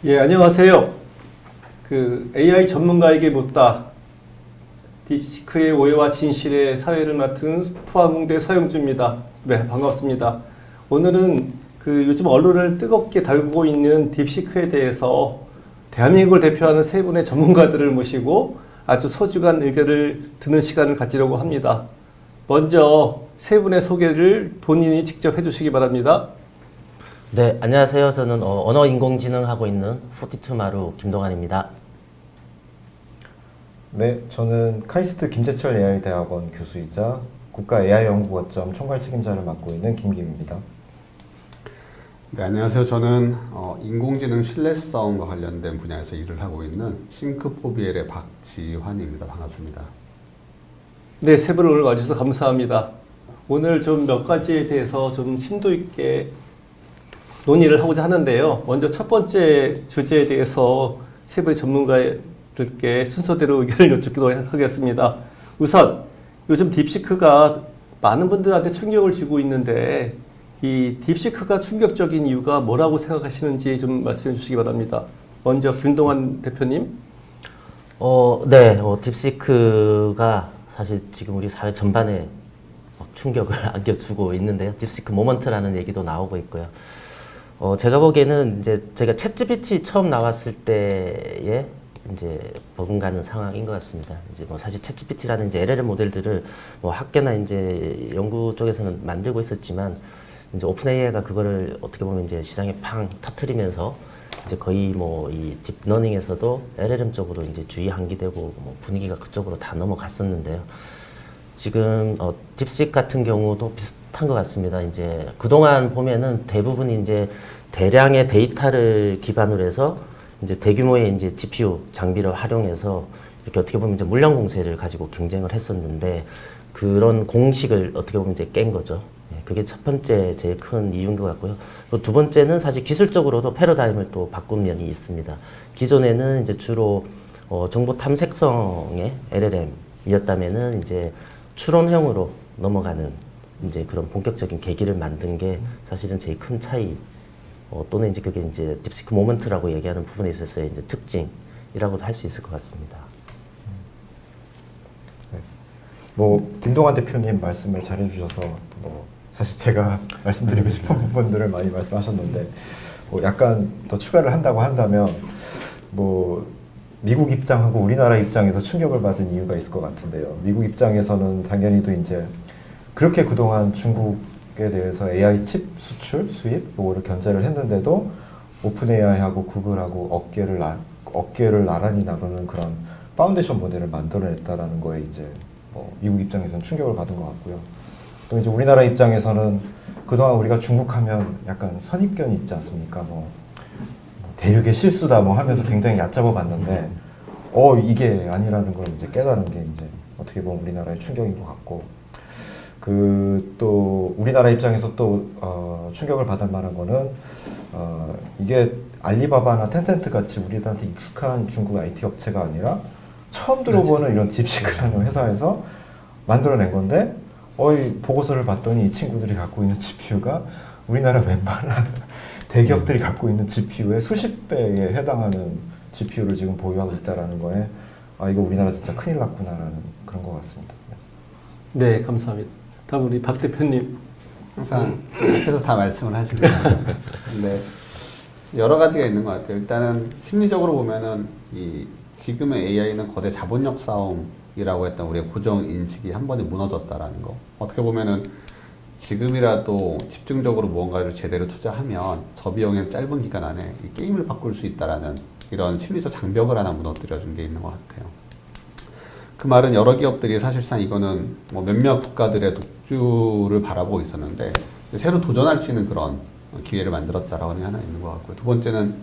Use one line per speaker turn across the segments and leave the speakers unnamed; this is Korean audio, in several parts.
예, 안녕하세요. AI 전문가에게 묻다. 딥시크의 오해와 진실의 사회를 맡은 포항공대 서영주입니다. 네, 반갑습니다. 오늘은 요즘 언론을 뜨겁게 달구고 있는 딥시크에 대해서 대한민국을 대표하는 세 분의 전문가들을 모시고 아주 소중한 의견을 듣는 시간을 가지려고 합니다. 먼저 세 분의 소개를 본인이 직접 해주시기 바랍니다.
네, 안녕하세요. 저는 언어인공지능 하고 있는 42마루 김동환입니다.
네, 저는 카이스트 김재철 AI 대학원 교수이자 국가 AI 연구거점 총괄 책임자를 맡고 있는 김기우입니다.
네, 안녕하세요. 저는 인공지능 신뢰성과 관련된 분야에서 일을 하고 있는 싱크포비엘의 박지환입니다. 반갑습니다.
네, 세 분 오늘 와주셔서 감사합니다. 오늘 좀 몇 가지에 대해서 좀 심도 있게 논의를 하고자 하는데요. 먼저 첫 번째 주제에 대해서 세 분의 전문가들께 순서대로 의견을 여쭙기도 하겠습니다. 우선 요즘 딥시크가 많은 분들한테 충격을 주고 있는데 이 딥시크가 충격적인 이유가 뭐라고 생각하시는지 좀 말씀해 주시기 바랍니다. 먼저 김동환 대표님.
네, 딥시크가 사실 지금 우리 사회 전반에 막 충격을 안겨주고 있는데요. 딥시크 모먼트라는 얘기도 나오고 있고요. 제가 보기에는 이제 제가 챗GPT 처음 나왔을 때에 이제 버금가는 상황인 것 같습니다. 이제 뭐 사실 챗GPT라는 이제 LLM 모델들을 뭐 학계나 이제 연구 쪽에서는 만들고 있었지만 이제 오픈 AI가 그거를 어떻게 보면 이제 시장에 팡 터트리면서 이제 거의 뭐 이 딥러닝에서도 LLM 쪽으로 이제 주의 한기되고 뭐 분위기가 그쪽으로 다 넘어갔었는데요. 지금 딥식 같은 경우도 비슷한 것 같습니다. 이제 그동안 보면은 대부분이 이제 대량의 데이터를 기반으로 해서 이제 대규모의 이제 GPU 장비를 활용해서 이렇게 어떻게 보면 이제 물량 공세를 가지고 경쟁을 했었는데 그런 공식을 어떻게 보면 이제 깬 거죠. 그게 첫 번째 제일 큰 이유인 것 같고요. 또 두 번째는 사실 기술적으로도 패러다임을 또 바꾼 면이 있습니다. 기존에는 이제 주로 정보 탐색성의 LLM이었다면은 이제 추론형으로 넘어가는 이제 그런 본격적인 계기를 만든 게 사실은 제일 큰 차이, 또는 이제 그게 이제 딥시크 모먼트라고 얘기하는 부분에 있어서의 이제 특징이라고도 할 수 있을 것 같습니다.
네. 뭐 김동환 대표님 말씀을 잘해주셔서 뭐 사실 제가 말씀드리고 싶은 부분들을 많이 말씀하셨는데 약간 더 추가를 한다고 한다면 뭐 미국 입장하고 우리나라 입장에서 충격을 받은 이유가 있을 것 같은데요. 미국 입장에서는 당연히도 이제 그렇게 그동안 중국에 대해서 AI 칩 수출, 수입 요거를 견제를 했는데도 오픈 AI하고 구글하고 어깨를 나란히 나르는 그런 파운데이션 모델을 만들어냈다라는 거에 이제 뭐 미국 입장에서는 충격을 받은 것 같고요. 또 이제 우리나라 입장에서는 그동안 우리가 중국하면 약간 선입견이 있지 않습니까? 뭐 대륙의 실수다 뭐 하면서 굉장히 얕잡아 봤는데 이게 아니라는 걸 이제 깨달은 게 이제 어떻게 보면 우리나라의 충격인 것 같고 또 우리나라 입장에서 또 충격을 받을 만한 거는 이게 알리바바나 텐센트 같이 우리한테 익숙한 중국 IT 업체가 아니라 처음 들어보는 이런 딥시크라는 회사에서 만들어낸 건데 보고서를 봤더니 이 친구들이 갖고 있는 GPU가 우리나라 웬만한 대기업들이 갖고 있는 GPU의 수십 배에 해당하는 GPU를 지금 보유하고 있다는 거에 이거 우리나라 진짜 큰일 났구나라는 그런 것 같습니다.
네, 감사합니다. 다음 우리 박 대표님.
항상 해서 다 말씀을 하시네요. 근데 여러 가지가 있는 것 같아요. 일단은 심리적으로 보면은 이 지금의 AI는 거대 자본력 싸움이라고 했던 우리의 고정 인식이 한 번에 무너졌다라는 거. 어떻게 보면은 지금이라도 집중적으로 무언가를 제대로 투자하면 저비용의 짧은 기간 안에 이 게임을 바꿀 수 있다라는 이런 심리적 장벽을 하나 무너뜨려준 게 있는 것 같아요. 그 말은 여러 기업들이 사실상 이거는 뭐 몇몇 국가들의 독주를 바라보고 있었는데 새로 도전할 수 있는 그런 기회를 만들었다라고 하는 게 하나 있는 것 같고요. 두 번째는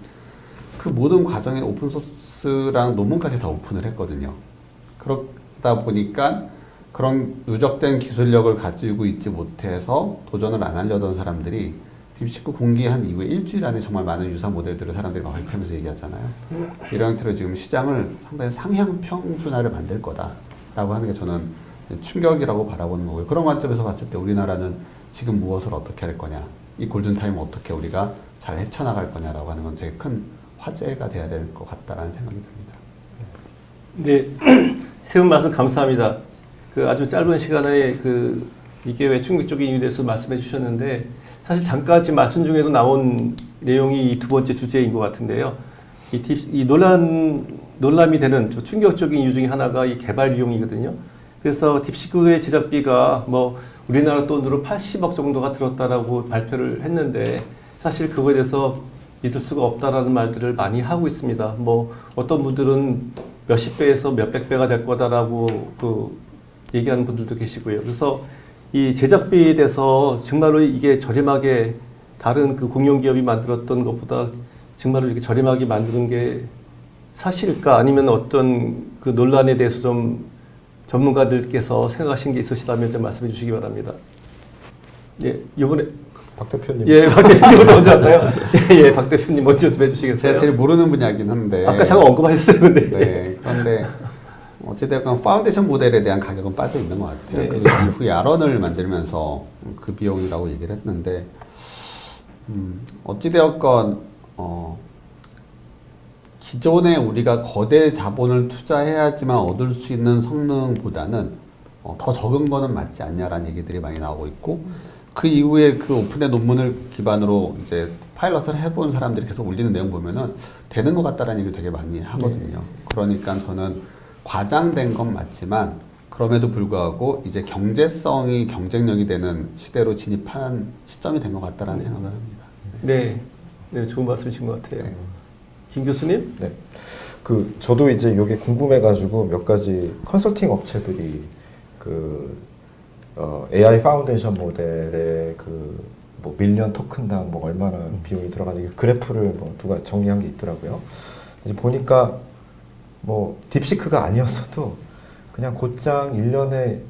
그 모든 과정에 오픈소스랑 논문까지 다 오픈을 했거든요. 그러다 보니까 그런 누적된 기술력을 가지고 있지 못해서 도전을 안 하려던 사람들이 딥시크 공개한 이후에 일주일 안에 정말 많은 유사 모델들을 사람들이 막 발표하면서 얘기하잖아요. 이런 형태로 지금 시장을 상당히 상향 평준화를 만들 거다라고 하는 게 저는 충격이라고 바라보는 거고요. 그런 관점에서 봤을 때 우리나라는 지금 무엇을 어떻게 할 거냐, 이 골든타임을 어떻게 우리가 잘 헤쳐나갈 거냐라고 하는 건 되게 큰 화제가 돼야 될 것 같다라는 생각이 듭니다.
네, 세분 말씀 감사합니다. 그 아주 짧은 시간에 이게 왜 충격적인 이유에 대해서 말씀해 주셨는데 사실 잠깐 지금 말씀 중에도 나온 내용이 이 두 번째 주제인 것 같은데요. 이 논란이 되는 충격적인 이유 중에 하나가 이 개발 비용이거든요. 그래서 딥시크의 제작비가 뭐 우리나라 돈으로 80억 정도가 들었다라고 발표를 했는데 사실 그거에 대해서 믿을 수가 없다라는 말들을 많이 하고 있습니다. 뭐 어떤 분들은 몇십 배에서 몇백 배가 될 거다라고 얘기하는 분들도 계시고요. 그래서 이 제작비에 대해서 정말로 이게 저렴하게 다른 공용 기업이 만들었던 것보다 정말로 이렇게 저렴하게 만드는 게 사실일까? 아니면 어떤 논란에 대해서 좀 전문가들께서 생각하신 게 있으시다면 좀 말씀해 주시기 바랍니다. 예, 이번에
박 대표님.
예, 박 대표님 먼저 할까요? 예, 박 대표님 먼저 좀 해주시겠어요?
제가 제일 모르는 분야긴 한데
아까 잠깐 언급하셨어요, 근데.
네, 그런데 어찌됐건 파운데이션 모델에 대한 가격은 빠져 있는 것 같아요.
네.
그 이후에 아런을 만들면서 그 비용이라고 얘기를 했는데 어찌되었건 기존에 우리가 거대 자본을 투자해야지만 얻을 수 있는 성능보다는 더 적은 거는 맞지 않냐라는 얘기들이 많이 나오고 있고 그 이후에 그 오픈의 논문을 기반으로 이제 파일럿을 해본 사람들이 계속 올리는 내용 보면은 되는 것 같다라는 얘기를 되게 많이 하거든요. 그러니까 저는 과장된 건 맞지만 그럼에도 불구하고 이제 경제성이 경쟁력이 되는 시대로 진입한 시점이 된 것 같다라는 생각을 합니다.
네, 네, 좋은 말씀이신 것 같아요. 김 교수님?
네. 저도 이제 이게 궁금해가지고 몇 가지 컨설팅 업체들이 AI 파운데이션 모델의 뭐 밀리언 토큰당 뭐 얼마나 비용이 들어가는지 그래프를 뭐 누가 정리한 게 있더라고요. 이제 보니까 뭐 딥시크가 아니었어도 그냥 곧장 1년에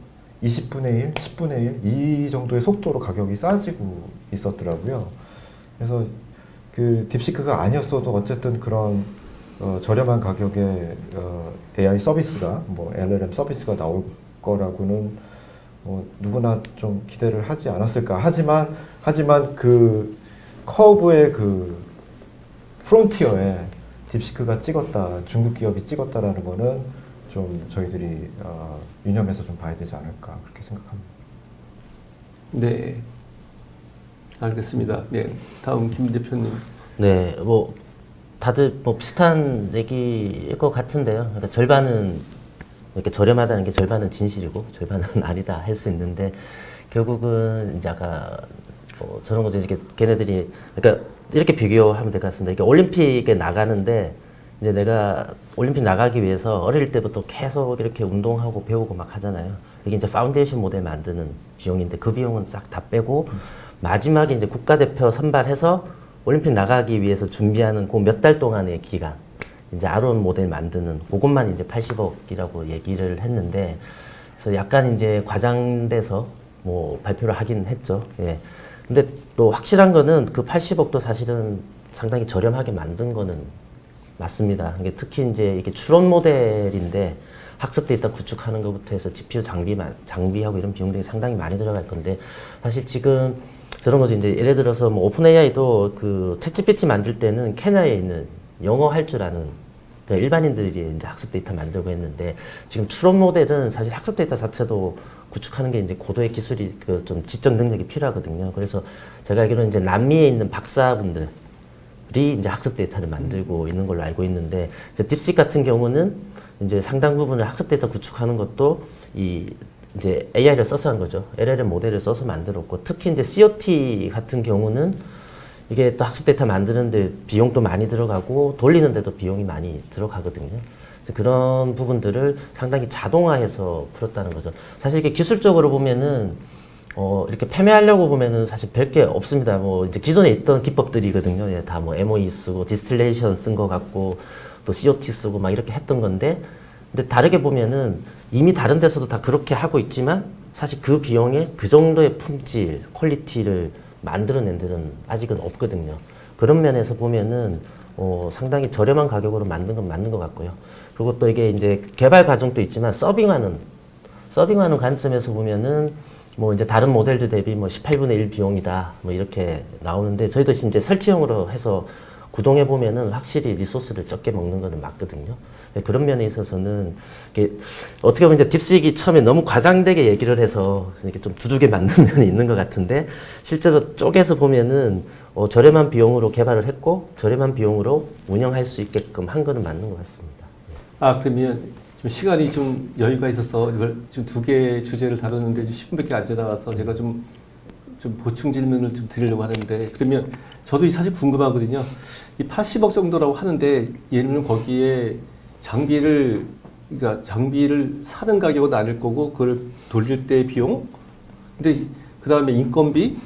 20분의 1, 10분의 1 이 정도의 속도로 가격이 싸지고 있었더라고요. 그래서 딥시크가 아니었어도 어쨌든 그런 저렴한 가격의 AI 서비스가 뭐 LLM 서비스가 나올 거라고는 뭐 누구나 좀 기대를 하지 않았을까. 하지만 그 커브의 프론티어에 딥시크가 찍었다, 중국 기업이 찍었다라는 거는 좀 저희들이 유념해서 좀 봐야 되지 않을까 그렇게 생각합니다.
네, 알겠습니다. 네, 다음 김 대표님.
네, 뭐 다들 뭐 비슷한 얘기일 것 같은데요. 그러니까 절반은 이렇게 저렴하다는 게 절반은 진실이고 절반은 아니다 할 수 있는데 결국은 이제 아까 저런 거죠. 이렇게 걔네들이 그러니까 이렇게 비교하면 될 것 같습니다. 이게 올림픽에 나가는데 이제 내가 올림픽 나가기 위해서 어릴 때부터 계속 이렇게 운동하고 배우고 막 하잖아요. 이게 이제 파운데이션 모델 만드는 비용인데 그 비용은 싹 다 빼고 마지막에 이제 국가대표 선발해서 올림픽 나가기 위해서 준비하는 그 몇 달 동안의 기간, 이제 아론 모델 만드는 그것만 이제 80억이라고 얘기를 했는데, 그래서 약간 이제 과장돼서 뭐 발표를 하긴 했죠. 예. 근데 또 확실한 거는 그 80억도 사실은 상당히 저렴하게 만든 거는 맞습니다. 이게 특히 이제 이게 추론 모델인데 학습 데이터 구축하는 것부터 해서 GPU 장비하고 이런 비용들이 상당히 많이 들어갈 건데, 사실 지금 저런 거죠. 이제 예를 들어서 뭐 오픈 AI도 그 챗GPT 만들 때는 케냐에 있는 영어 할 줄 아는 그러니까 일반인들이 이제 학습 데이터 만들고 했는데, 지금 추론 모델은 사실 학습 데이터 자체도 구축하는 게 이제 고도의 기술이 좀 지적 능력이 필요하거든요. 그래서 제가 알기로는 이제 남미에 있는 박사분들이 이제 학습 데이터를 만들고 있는 걸로 알고 있는데, 이제 딥식 같은 경우는 이제 상당 부분을 학습 데이터 구축하는 것도 이제 AI를 써서 한 거죠. LLM 모델을 써서 만들었고, 특히 이제 COT 같은 경우는 이게 또 학습 데이터 만드는데 비용도 많이 들어가고 돌리는데도 비용이 많이 들어가거든요. 그래서 그런 부분들을 상당히 자동화해서 풀었다는 거죠. 사실 이게 기술적으로 보면은 이렇게 패매하려고 보면은 사실 별게 없습니다. 뭐 이제 기존에 있던 기법들이거든요. 예, 다 뭐 MOE 쓰고 디스틸레이션 쓴 거 같고 또 COT 쓰고 막 이렇게 했던 건데, 근데 다르게 보면은 이미 다른 데서도 다 그렇게 하고 있지만 사실 그 비용에 그 정도의 품질, 퀄리티를 만들어낸 데는 아직은 없거든요. 그런 면에서 보면은 상당히 저렴한 가격으로 만든 건 맞는 것 같고요. 그리고 또 이게 이제 개발 과정도 있지만 서빙하는 관점에서 보면은 뭐 이제 다른 모델들 대비 뭐 18분의 1 비용이다 뭐 이렇게 나오는데, 저희도 이제 설치형으로 해서 구동해 보면은 확실히 리소스를 적게 먹는 거는 맞거든요. 네, 그런 면에 있어서는 이게 어떻게 보면 이제 딥시크이 처음에 너무 과장되게 얘기를 해서 이렇게 좀 두둑에 맞는 면이 있는 것 같은데 실제로 쪼개서 보면은 저렴한 비용으로 개발을 했고 저렴한 비용으로 운영할 수 있게끔 한 거는 맞는 것 같습니다.
그러면 좀 시간이 좀 여유가 있어서 이걸 좀 두 개의 주제를 다루는데 10분밖에 안 지나가서 제가 좀 보충 질문을 좀 드리려고 하는데 그러면 저도 사실 궁금하거든요. 이 80억 정도라고 하는데 얘는 거기에 장비를 사는 가격은 아닐 거고 그걸 돌릴 때 비용 근데 그 다음에 인건비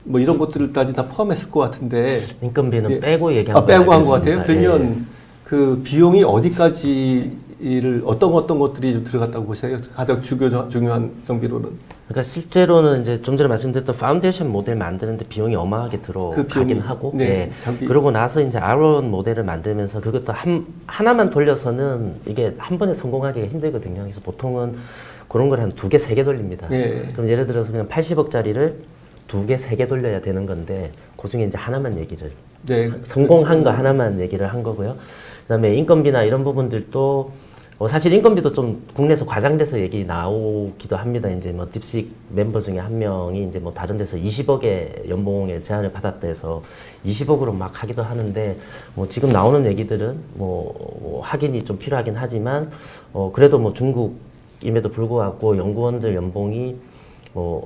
뭐 이런 것들까지 다 포함했을 것 같은데
인건비는
예.
빼고 얘기한
빼고 한 것
알겠습니다.
같아요. 그러면 그 비용이 어디까지를 어떤 것들이 좀 들어갔다고 보세요? 가장 중요한 경비로는.
그러니까 실제로는 이제 좀 전에 말씀드렸던 파운데이션 모델 만드는데 비용이 어마하게
그
들어가긴
비용이,
하고,
네,
예. 그러고 나서 이제 R1 모델을 만들면서 그것도 하나만 돌려서는 이게 한 번에 성공하기가 힘들거든요. 그래서 보통은 그런 걸 한 2개, 3개 돌립니다.
네.
그럼 예를 들어서 그냥 80억짜리를 2개, 3개 돌려야 되는 건데 그 중에 이제 하나만 얘기를
네,
성공한 거 하나만 얘기를 한 거고요. 그다음에 인건비나 이런 부분들도 사실 인건비도 좀 국내에서 과장돼서 얘기 나오기도 합니다. 이제 뭐 딥시크 멤버 중에 한 명이 이제 뭐 다른 데서 20억의 연봉의 제안을 받았다 해서 20억으로 막 하기도 하는데 뭐 지금 나오는 얘기들은 뭐 확인이 좀 필요하긴 하지만 그래도 뭐 중국임에도 불구하고 연구원들 연봉이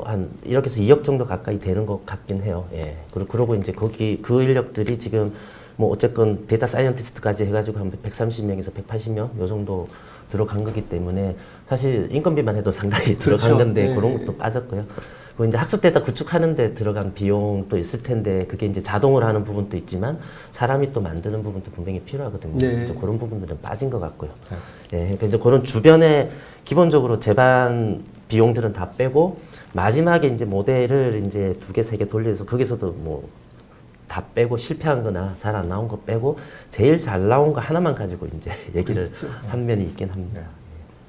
한 이렇게 해서 2억 정도 가까이 되는 것 같긴 해요. 예. 그러고 이제 거기 그 인력들이 지금 뭐 어쨌건 데이터 사이언티스트까지 해가지고 한 130명에서 180명 요 정도 들어간 거기 때문에 사실 인건비만 해도 상당히
그렇죠.
들어간 건데
네.
그런 것도 빠졌고요. 그리고 이제 학습 데이터 구축하는 데 들어간 비용도 있을 텐데 그게 이제 자동으로 하는 부분도 있지만 사람이 또 만드는 부분도 분명히 필요하거든요.
네.
그래서 그런 부분들은 빠진 것 같고요. 예, 그러니까 이제 그런 주변에 기본적으로 제반 비용들은 다 빼고 마지막에 이제 모델을 이제 2개, 3개 돌려서 거기서도 뭐 다 빼고 실패한 거나 잘 안 나온 거 빼고 제일 잘 나온 거 하나만 가지고 이제 얘기를
그렇죠.
한 면이 있긴 합니다.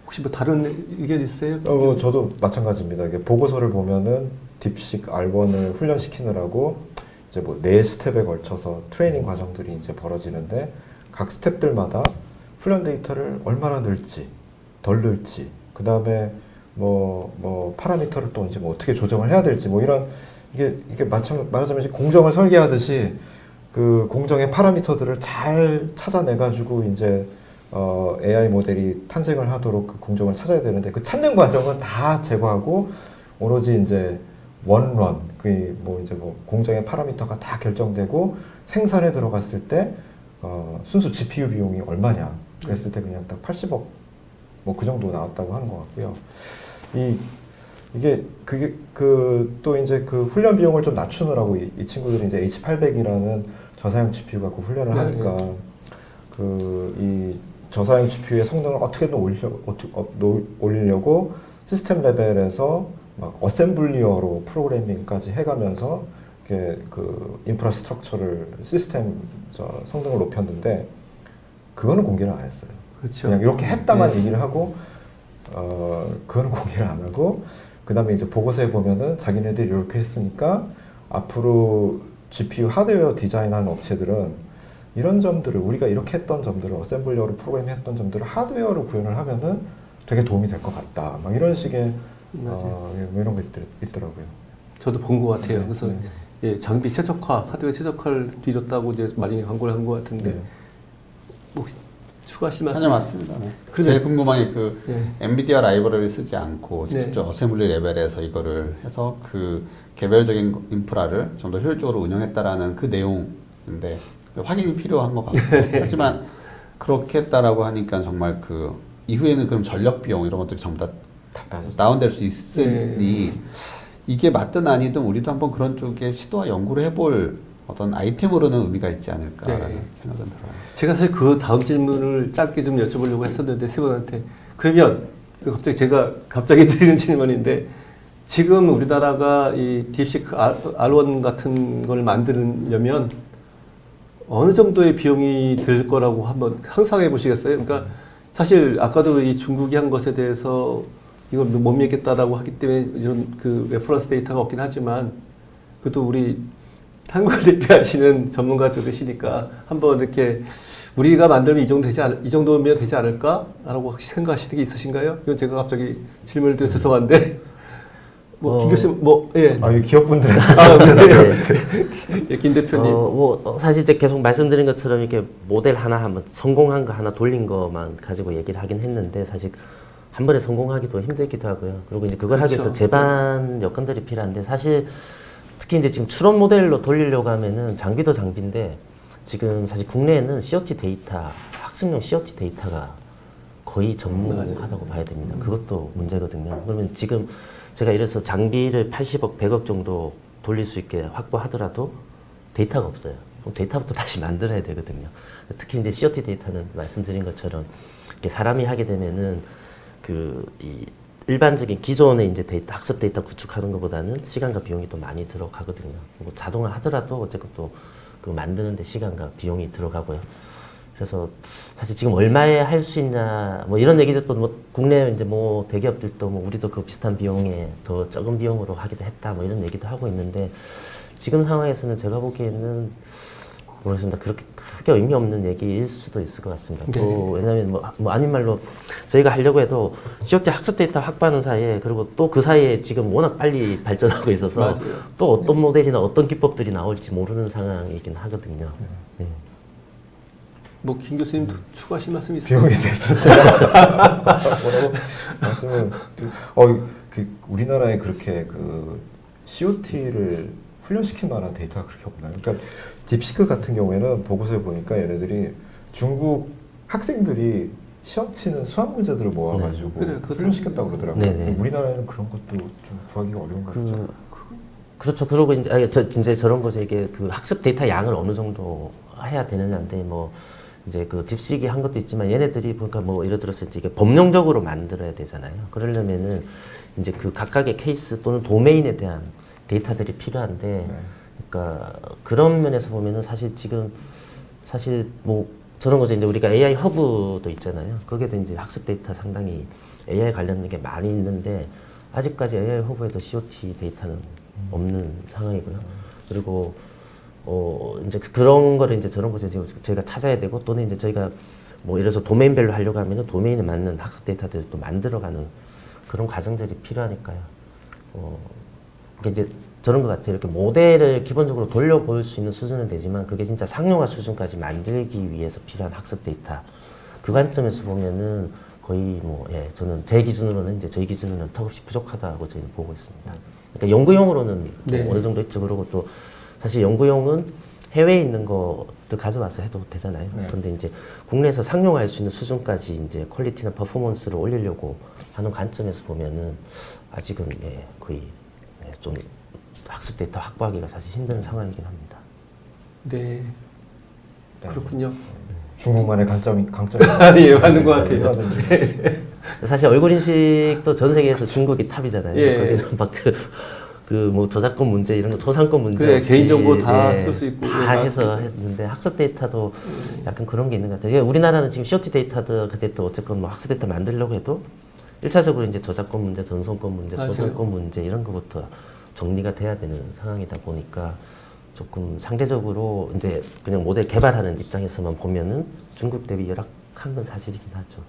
혹시 뭐 다른 의견 있어요?
저도 마찬가지입니다. 이게 보고서를 보면은 딥시크 R1을 훈련시키느라고 이제 뭐 4스텝에 걸쳐서 트레이닝 과정들이 이제 벌어지는데 각 스텝들마다 훈련 데이터를 얼마나 넣을지, 덜 넣을지, 그 다음에 뭐 파라미터를 또 이제 뭐 어떻게 조정을 해야 될지 뭐 이런 이게 말하자면 이제 공정을 설계하듯이 그 공정의 파라미터들을 잘 찾아내가지고 이제 AI 모델이 탄생을 하도록 그 공정을 찾아야 되는데 그 찾는 과정은 다 제거하고 오로지 이제 원런 그 뭐 이제 뭐 공정의 파라미터가 다 결정되고 생산에 들어갔을 때 순수 GPU 비용이 얼마냐 그랬을 때 그냥 딱 80억 뭐 그 정도 나왔다고 하는 것 같고요. 이게 또 이제 그 훈련 비용을 좀 낮추느라고 이 친구들이 이제 H800이라는 저사양 GPU 갖고 훈련을 하니까 이 저사양 GPU의 성능을 어떻게든 올리려고 시스템 레벨에서 막 어셈블리어로 프로그래밍까지 해가면서 이렇게 그 인프라스트럭처를 시스템 성능을 높였는데 그거는 공개를 안 했어요.
그렇죠.
그냥 이렇게 했다만
네.
얘기를 하고 그거는 공개를 안 하고 그 다음에 이제 보고서에 보면은 자기네들이 이렇게 했으니까 앞으로 GPU 하드웨어 디자인하는 업체들은 이런 점들을 우리가 이렇게 했던 점들을 어셈블리어로 프로그램했던 점들을 하드웨어로 구현을 하면은 되게 도움이 될 것 같다. 막 이런 식의 뭐 이런 거 있더라고요.
저도 본 것 같아요.
네,
그래서
네.
예, 장비 최적화, 하드웨어 최적화를 뒤졌다고 이제 많이 광고를 한 것 같은데
네.
혹시 추가하실 말씀?
아니 맞습니다. 네.
그러면-
제일 궁금한 게 그
네.
엔비디아 라이브러리를 쓰지 않고
네.
직접 어셈블리 레벨에서 이거를 해서 그 개별적인 인프라를 좀 더 효율적으로 운영했다라는 그 내용인데 확인이 필요한 것 같고 하지만 그렇게 했다라고 하니까 정말 그 이후에는 그럼 전력 비용 이런 것들이 전부 다 다운될 수 있으니 이게 맞든 아니든 우리도 한번 그런 쪽에 시도와 연구를 해볼 어떤 아이템으로는 의미가 있지 않을까라는
네.
생각은 들어요.
제가 사실 그 다음 질문을 짧게 좀 여쭤보려고 했었는데 세 분한테 그러면 제가 갑자기 드리는 질문인데 지금 우리나라가 이 딥시크 R1 같은 걸 만들려면 어느 정도의 비용이 들 거라고 한번 상상해 보시겠어요? 그러니까 사실 아까도 이 중국이 한 것에 대해서 이걸 못 믿겠다라고 하기 때문에 이런 그 레퍼런스 데이터가 없긴 하지만 그래도 우리 한국을 대표하시는 전문가들이시니까 한번 이렇게 우리가 만들면 이 정도면 되지 않을까라고 혹시 생각하시는 게 있으신가요? 이건 제가 갑자기 질문을 드려 죄송한데 김 교수님 예.
이 기업분들한테
예, 김 대표님.
사실 이제 계속 말씀드린 것처럼 이렇게 모델 하나 한번 성공한 거 하나 돌린 것만 가지고 얘기를 하긴 했는데 사실 한 번에 성공하기도 힘들기도 하고요. 그리고 이제 그걸 하기 위해서
그렇죠.
제반 여건들이 필요한데 사실 특히 이제 지금 추론 모델로 돌리려고 하면은 장비도 장비인데 지금 사실 국내에는 COT 데이터, 학습용 COT 데이터가 거의 전무하다고 봐야 됩니다. 그것도 문제거든요. 그러면 지금 제가 이래서 장비를 80억, 100억 정도 돌릴 수 있게 확보하더라도 데이터가 없어요. 그럼 데이터부터 다시 만들어야 되거든요. 특히 이제 COT 데이터는 말씀드린 것처럼 이렇게 사람이 하게 되면은 이 일반적인 기존의 이제 데이터, 학습 데이터 구축하는 것보다는 시간과 비용이 더 많이 들어가거든요. 뭐 자동화 하더라도 어쨌든 또 그 만드는데 시간과 비용이 들어가고요. 그래서 사실 지금 얼마에 할 수 있냐 뭐 이런 얘기도 뭐 국내 이제 뭐 대기업들도 뭐 우리도 그 비슷한 비용에 더 적은 비용으로 하기도 했다 뭐 이런 얘기도 하고 있는데 지금 상황에서는 제가 보기에는 모르겠습니다. 그렇게 크게 의미 없는 얘기일 수도 있을 것 같습니다. 또 왜냐하면 뭐 아닌 말로 저희가 하려고 해도 COT 학습 데이터 확보하는 사이에 그리고 또 그 사이에 지금 워낙 빨리 발전하고 있어서
맞아요.
또 어떤 모델이나 어떤 기법들이 나올지 모르는 상황이긴 하거든요. 네.
김 교수님도 추가하실 말씀 있으세요?
비용에 대해서 제가 뭐라고 말씀을 우리나라에 그렇게 COT를 훈련시킬 만한 데이터가 그렇게 없나요? 그러니까 딥시크 같은 경우에는 보고서에 보니까 얘네들이 중국 학생들이 시험 치는 수학 문제들을 모아가지고 훈련시켰다고 그러더라고요.
네네.
우리나라에는 그런 것도 좀 구하기가 어려운 것 같죠.
그렇죠. 그러고 이제 저런 거죠. 이게 그 학습 데이터 양을 어느 정도 해야 되느냐인데 이제 그 딥시기 한 것도 있지만 얘네들이 보니까 예를 들어서 이제 이게 법령적으로 만들어야 되잖아요. 그러려면은 이제 그 각각의 케이스 또는 도메인에 대한 데이터들이 필요한데, 그러니까 그런 면에서 보면은 사실 저런 거죠. 이제 우리가 AI 허브도 있잖아요. 거기에도 이제 학습 데이터 상당히 AI 관련된 게 많이 있는데 아직까지 AI 허브에도 COT 데이터는 없는 상황이고요. 그리고 이제 그런 거를 이제 저런 거죠. 저희가 찾아야 되고 또는 이제 저희가 예를 들어서 도메인별로 하려고 하면은 도메인에 맞는 학습 데이터들을 또 만들어가는 그런 과정들이 필요하니까요. 그러니까 이제 저런 것 같아요. 이렇게 모델을 기본적으로 돌려볼 수 있는 수준은 되지만 그게 진짜 상용화 수준까지 만들기 위해서 필요한 학습 데이터. 그 관점에서 보면은 거의 저는 저희 기준으로는 턱없이 부족하다고 저희는 보고 있습니다. 그러니까 연구용으로는 어느 정도 있죠. 그리고 또 사실 연구용은 해외에 있는 것들 가져와서 해도 되잖아요. 그런데 이제 국내에서 상용화할 수 있는 수준까지 이제 퀄리티나 퍼포먼스를 올리려고 하는 관점에서 보면은 아직은 거의 좀 학습 데이터 확보하기가 사실 힘든 상황이긴 합니다.
네. 그렇군요.
중국만의 강점이
예, 맞는 것 같아요.
사실 얼굴 인식도 전 세계에서 중국이 탑이잖아요.
예.
거기는 막 저작권 문제 이런 거 초상권 문제
그래,
없이
개인정보 다 쓸 수 있고
다 해서 했는데 학습 데이터도 약간 그런 게 있는 것 같아요. 우리나라는 지금 COT 데이터도 그때 또 어쨌건 학습 데이터 만들려고 해도 1차적으로 이제 저작권 문제, 전송권 문제,
맞아요.
초상권 문제 이런 것부터 정리가 돼야 되는 상황이다 보니까 조금 상대적으로 이제 그냥 모델 개발하는 입장에서만 보면은 중국 대비 열악한 건 사실이긴 하죠.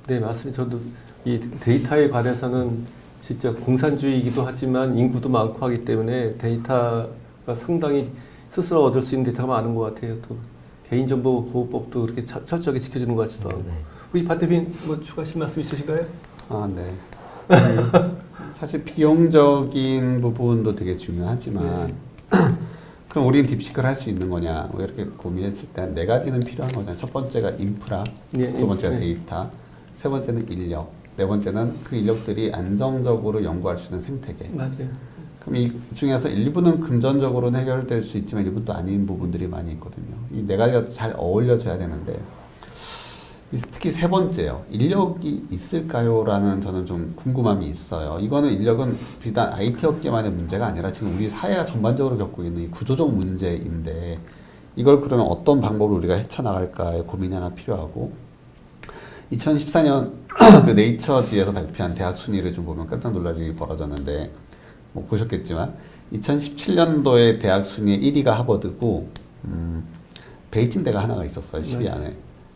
네, 맞습니다. 저도 이 데이터에 관해서는 진짜 공산주의이기도 하지만 인구도 많고 하기 때문에 데이터가 상당히 스스로 얻을 수 있는 데이터가 많은 것 같아요. 또 개인정보 보호법도 그렇게 철저하게 지켜주는 것 같지도 않고. 우리 박 대표님 추가하실 말씀 있으신가요?
네. 사실 비용적인 부분도 되게 중요하지만 그럼 우리는 딥시크를 할 수 있는 거냐 이렇게 고민했을 때 네 가지는 필요한 거잖아요. 첫 번째가 인프라, 두 번째가 데이터, 세 번째는 인력, 네 번째는 그 인력들이 안정적으로 연구할 수 있는 생태계.
맞아요.
그럼 이 중에서 일부는 금전적으로는 해결될 수 있지만 일부는 또 아닌 부분들이 많이 있거든요. 이 네 가지가 잘 어울려져야 되는데 특히 세 번째요. 인력이 있을까요? 라는 저는 좀 궁금함이 있어요. 이거는 인력은 비단 IT 업계만의 문제가 아니라 지금 우리 사회가 전반적으로 겪고 있는 이 구조적 문제인데 이걸 그러면 어떤 방법으로 우리가 헤쳐나갈까의 고민이 하나 필요하고 2014년 그 네이처지에서 발표한 대학 순위를 좀 보면 깜짝 놀랄 일이 벌어졌는데 보셨겠지만 2017년도에 대학 순위에 1위가 하버드고 베이징대가 하나가 있었어요. 10위 안에.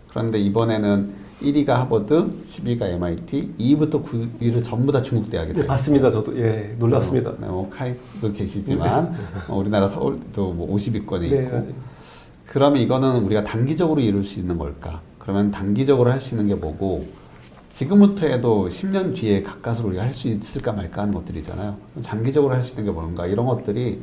그런데 이번에는 1위가 하버드, 10위가 MIT, 2위부터 9위를 전부 다 중국 대학이
네,
돼요.
봤습니다. 저도 예 놀랐습니다.
네, 뭐 카이스트도 계시지만 우리나라 서울도 뭐 50위권에
네,
있고.
맞아요.
그러면 이거는 우리가 단기적으로 이룰 수 있는 걸까? 그러면 단기적으로 할 수 있는 게 뭐고 지금부터 해도 10년 뒤에 가까스로 우리가 할 수 있을까 말까 하는 것들이잖아요. 장기적으로 할 수 있는 게 뭔가 이런 것들이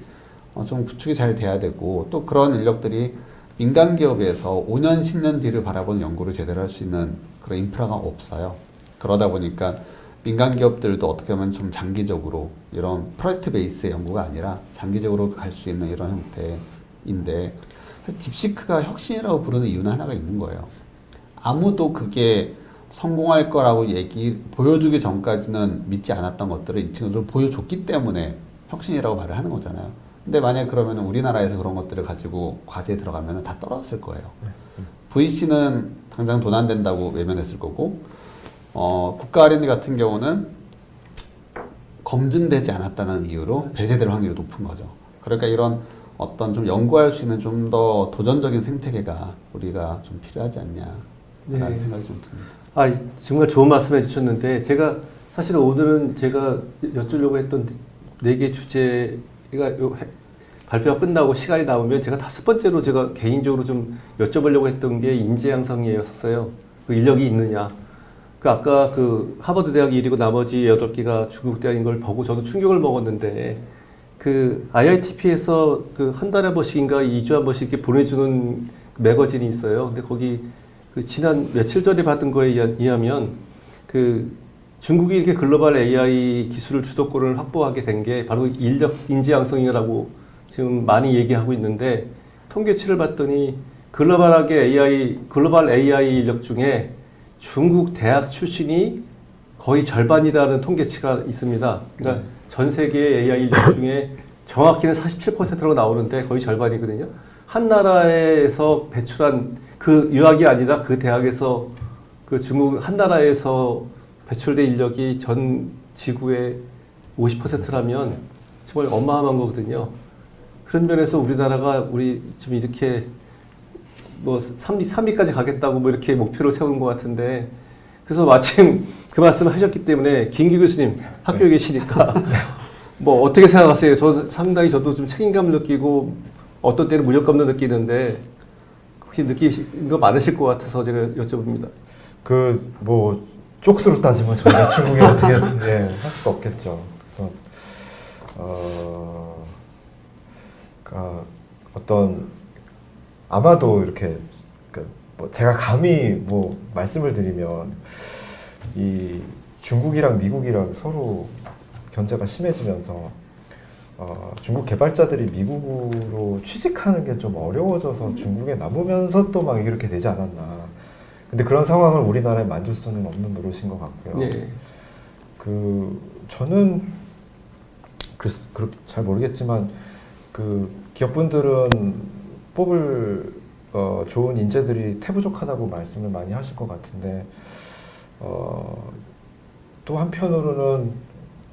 좀 구축이 잘 돼야 되고 또 그런 인력들이 민간 기업에서 5년, 10년 뒤를 바라보는 연구를 제대로 할 수 있는 그런 인프라가 없어요. 그러다 보니까 민간 기업들도 어떻게 보면 좀 장기적으로 이런 프로젝트 베이스의 연구가 아니라 장기적으로 갈 수 있는 이런 형태인데 딥시크가 혁신이라고 부르는 이유는 하나가 있는 거예요. 아무도 그게 성공할 거라고 보여주기 전까지는 믿지 않았던 것들을 이 친구들은 보여줬기 때문에 혁신이라고 말을 하는 거잖아요. 근데 만약에 그러면 우리나라에서 그런 것들을 가지고 과제에 들어가면 다 떨어졌을 거예요. VC는 당장 돈 안 된다고 외면했을 거고, 국가 R&D 같은 경우는 검증되지 않았다는 이유로 배제될 확률이 높은 거죠. 그러니까 이런 어떤 좀 연구할 수 있는 좀 더 도전적인 생태계가 우리가 좀 필요하지 않냐라는
네.
생각이 좀 듭니다.
아, 정말 좋은 말씀 해주셨는데 제가 사실 오늘은 제가 여쭈려고 했던 4개 주제가 발표가 끝나고 시간이 남으면 제가 5번째로 제가 개인적으로 좀 여쭤보려고 했던 게 인재 양성이었어요. 그 인력이 있느냐. 그 아까 그 하버드 대학이 1위고 나머지 8개가 중국 대학인 걸 보고 저도 충격을 먹었는데 그 IITP에서 그 한 달에 한 번씩인가 2주에 한 번씩 이렇게 보내주는 매거진이 있어요. 근데 거기 그 지난 며칠 전에 받은 거에 의하면 그 중국이 이렇게 글로벌 AI 기술을 주도권을 확보하게 된 게 바로 인재 양성이라고 지금 많이 얘기하고 있는데 통계치를 봤더니 글로벌 AI 인력 중에 중국 대학 출신이 거의 절반이라는 통계치가 있습니다. 그러니까 전 세계의 AI 인력 중에 정확히는 47%라고 나오는데 거의 절반이거든요. 한 나라에서 배출한 그 유학이 아니라 그 대학에서 그 중국 한 나라에서 배출된 인력이 전 지구의 50%라면 정말 어마어마한 거거든요. 그런 면에서 우리나라가 우리 좀 이렇게 뭐 3위까지 가겠다고 뭐 이렇게 목표를 세운 것 같은데 그래서 마침 그 말씀을 하셨기 때문에 김기 교수님 학교에 계시니까 뭐 어떻게 생각하세요? 상당히 저도 좀 책임감을 느끼고 어떤 때는 무력감도 느끼는데 혹시 느끼신 거 많으실 것 같아서 제가 여쭤봅니다.
그 뭐 쪽수로 따지면 저희가 중국에 어떻게 할 수가 없겠죠. 그래서 그러니까 어떤 아마도 이렇게 뭐 제가 감히 뭐 말씀을 드리면 이 중국이랑 미국이랑 서로 견제가 심해지면서 중국 개발자들이 미국으로 취직하는 게 좀 어려워져서 중국에 남으면서 또 막 이렇게 되지 않았나. 근데 그런 상황을 우리나라에 만들 수는 없는 노릇인 것 같고요.
네.
저는 잘 모르겠지만 그 기업분들은 뽑을 좋은 인재들이 태부족하다고 말씀을 많이 하실 것 같은데 또 한편으로는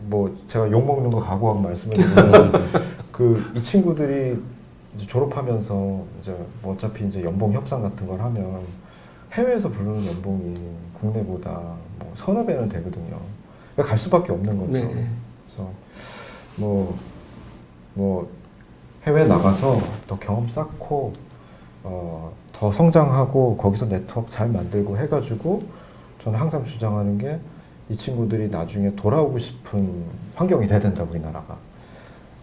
뭐 제가 욕 먹는 거 각오하고 말씀을 드리면 이 친구들이 이제 졸업하면서 이제 뭐 어차피 이제 연봉 협상 같은 걸 하면 해외에서 부르는 연봉이 국내보다 뭐 서너 배는 되거든요. 그러니까 갈 수밖에 없는 거죠.
네.
그래서 뭐 해외 나가서 더 경험 쌓고 더 성장하고 거기서 네트워크 잘 만들고 해가지고 저는 항상 주장하는 게 이 친구들이 나중에 돌아오고 싶은 환경이 돼야 된다 우리나라가.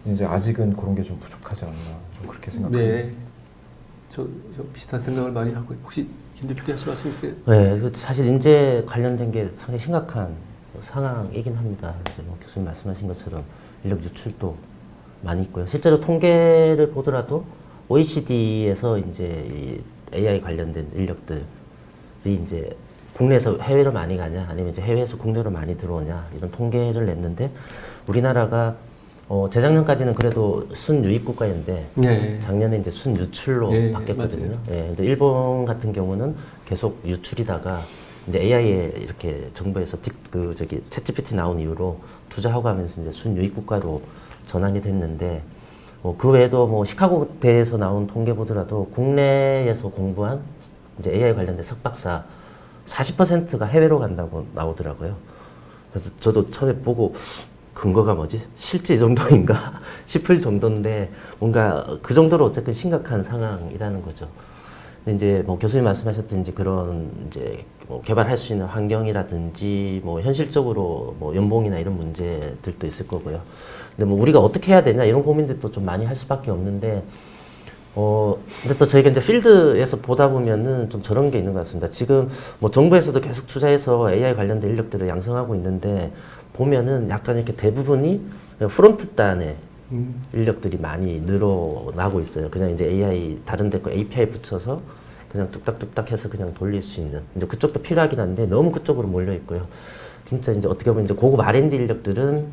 이제 아직은 그런 게 좀 부족하지 않나 좀 그렇게 생각합니다.
네. 저 비슷한 생각을 많이 하고 혹시 김 대표님 하실 말씀 있어요?
네, 사실 인재 관련된 게 상당히 심각한 상황이긴 합니다. 이제 뭐 교수님 말씀하신 것처럼 인력 유출도 많이 있고요. 실제로 통계를 보더라도 OECD에서 이제 이 AI 관련된 인력들이 이제 국내에서 해외로 많이 가냐, 아니면 이제 해외에서 국내로 많이 들어오냐 이런 통계를 냈는데 우리나라가 재작년까지는 그래도 순유입 국가였는데
네.
작년에 이제 순유출로
네,
바뀌었거든요.
맞아요.
예, 근데 일본 같은 경우는 계속 유출이다가 이제 AI에 이렇게 정부에서 챗GPT 나온 이후로 투자하고 하면서 이제 순유입 국가로 전환이 됐는데 그 외에도 뭐 시카고대에서 나온 통계 보더라도 국내에서 공부한 이제 AI 관련된 석박사 40%가 해외로 간다고 나오더라고요. 그래서 저도 처음에 보고 근거가 뭐지? 실제 이 정도인가 싶을 정도인데 뭔가 그 정도로 어쨌든 심각한 상황이라는 거죠. 근데 이제 뭐 교수님 말씀하셨던 이제 그런 이제 뭐 개발할 수 있는 환경이라든지 뭐 현실적으로 뭐 연봉이나 이런 문제들도 있을 거고요. 근데 뭐 우리가 어떻게 해야 되냐 이런 고민들도 좀 많이 할 수밖에 없는데 근데 또 저희가 이제 필드에서 보다 보면은 좀 저런 게 있는 것 같습니다. 지금 뭐 정부에서도 계속 투자해서 AI 관련된 인력들을 양성하고 있는데 보면은 약간 이렇게 대부분이 프론트 단에 인력들이 많이 늘어나고 있어요. 그냥 이제 AI 다른 데 거 API 붙여서 그냥 뚝딱뚝딱 해서 그냥 돌릴 수 있는 이제 그쪽도 필요하긴 한데 너무 그쪽으로 몰려 있고요. 진짜 이제 어떻게 보면 이제 고급 R&D 인력들은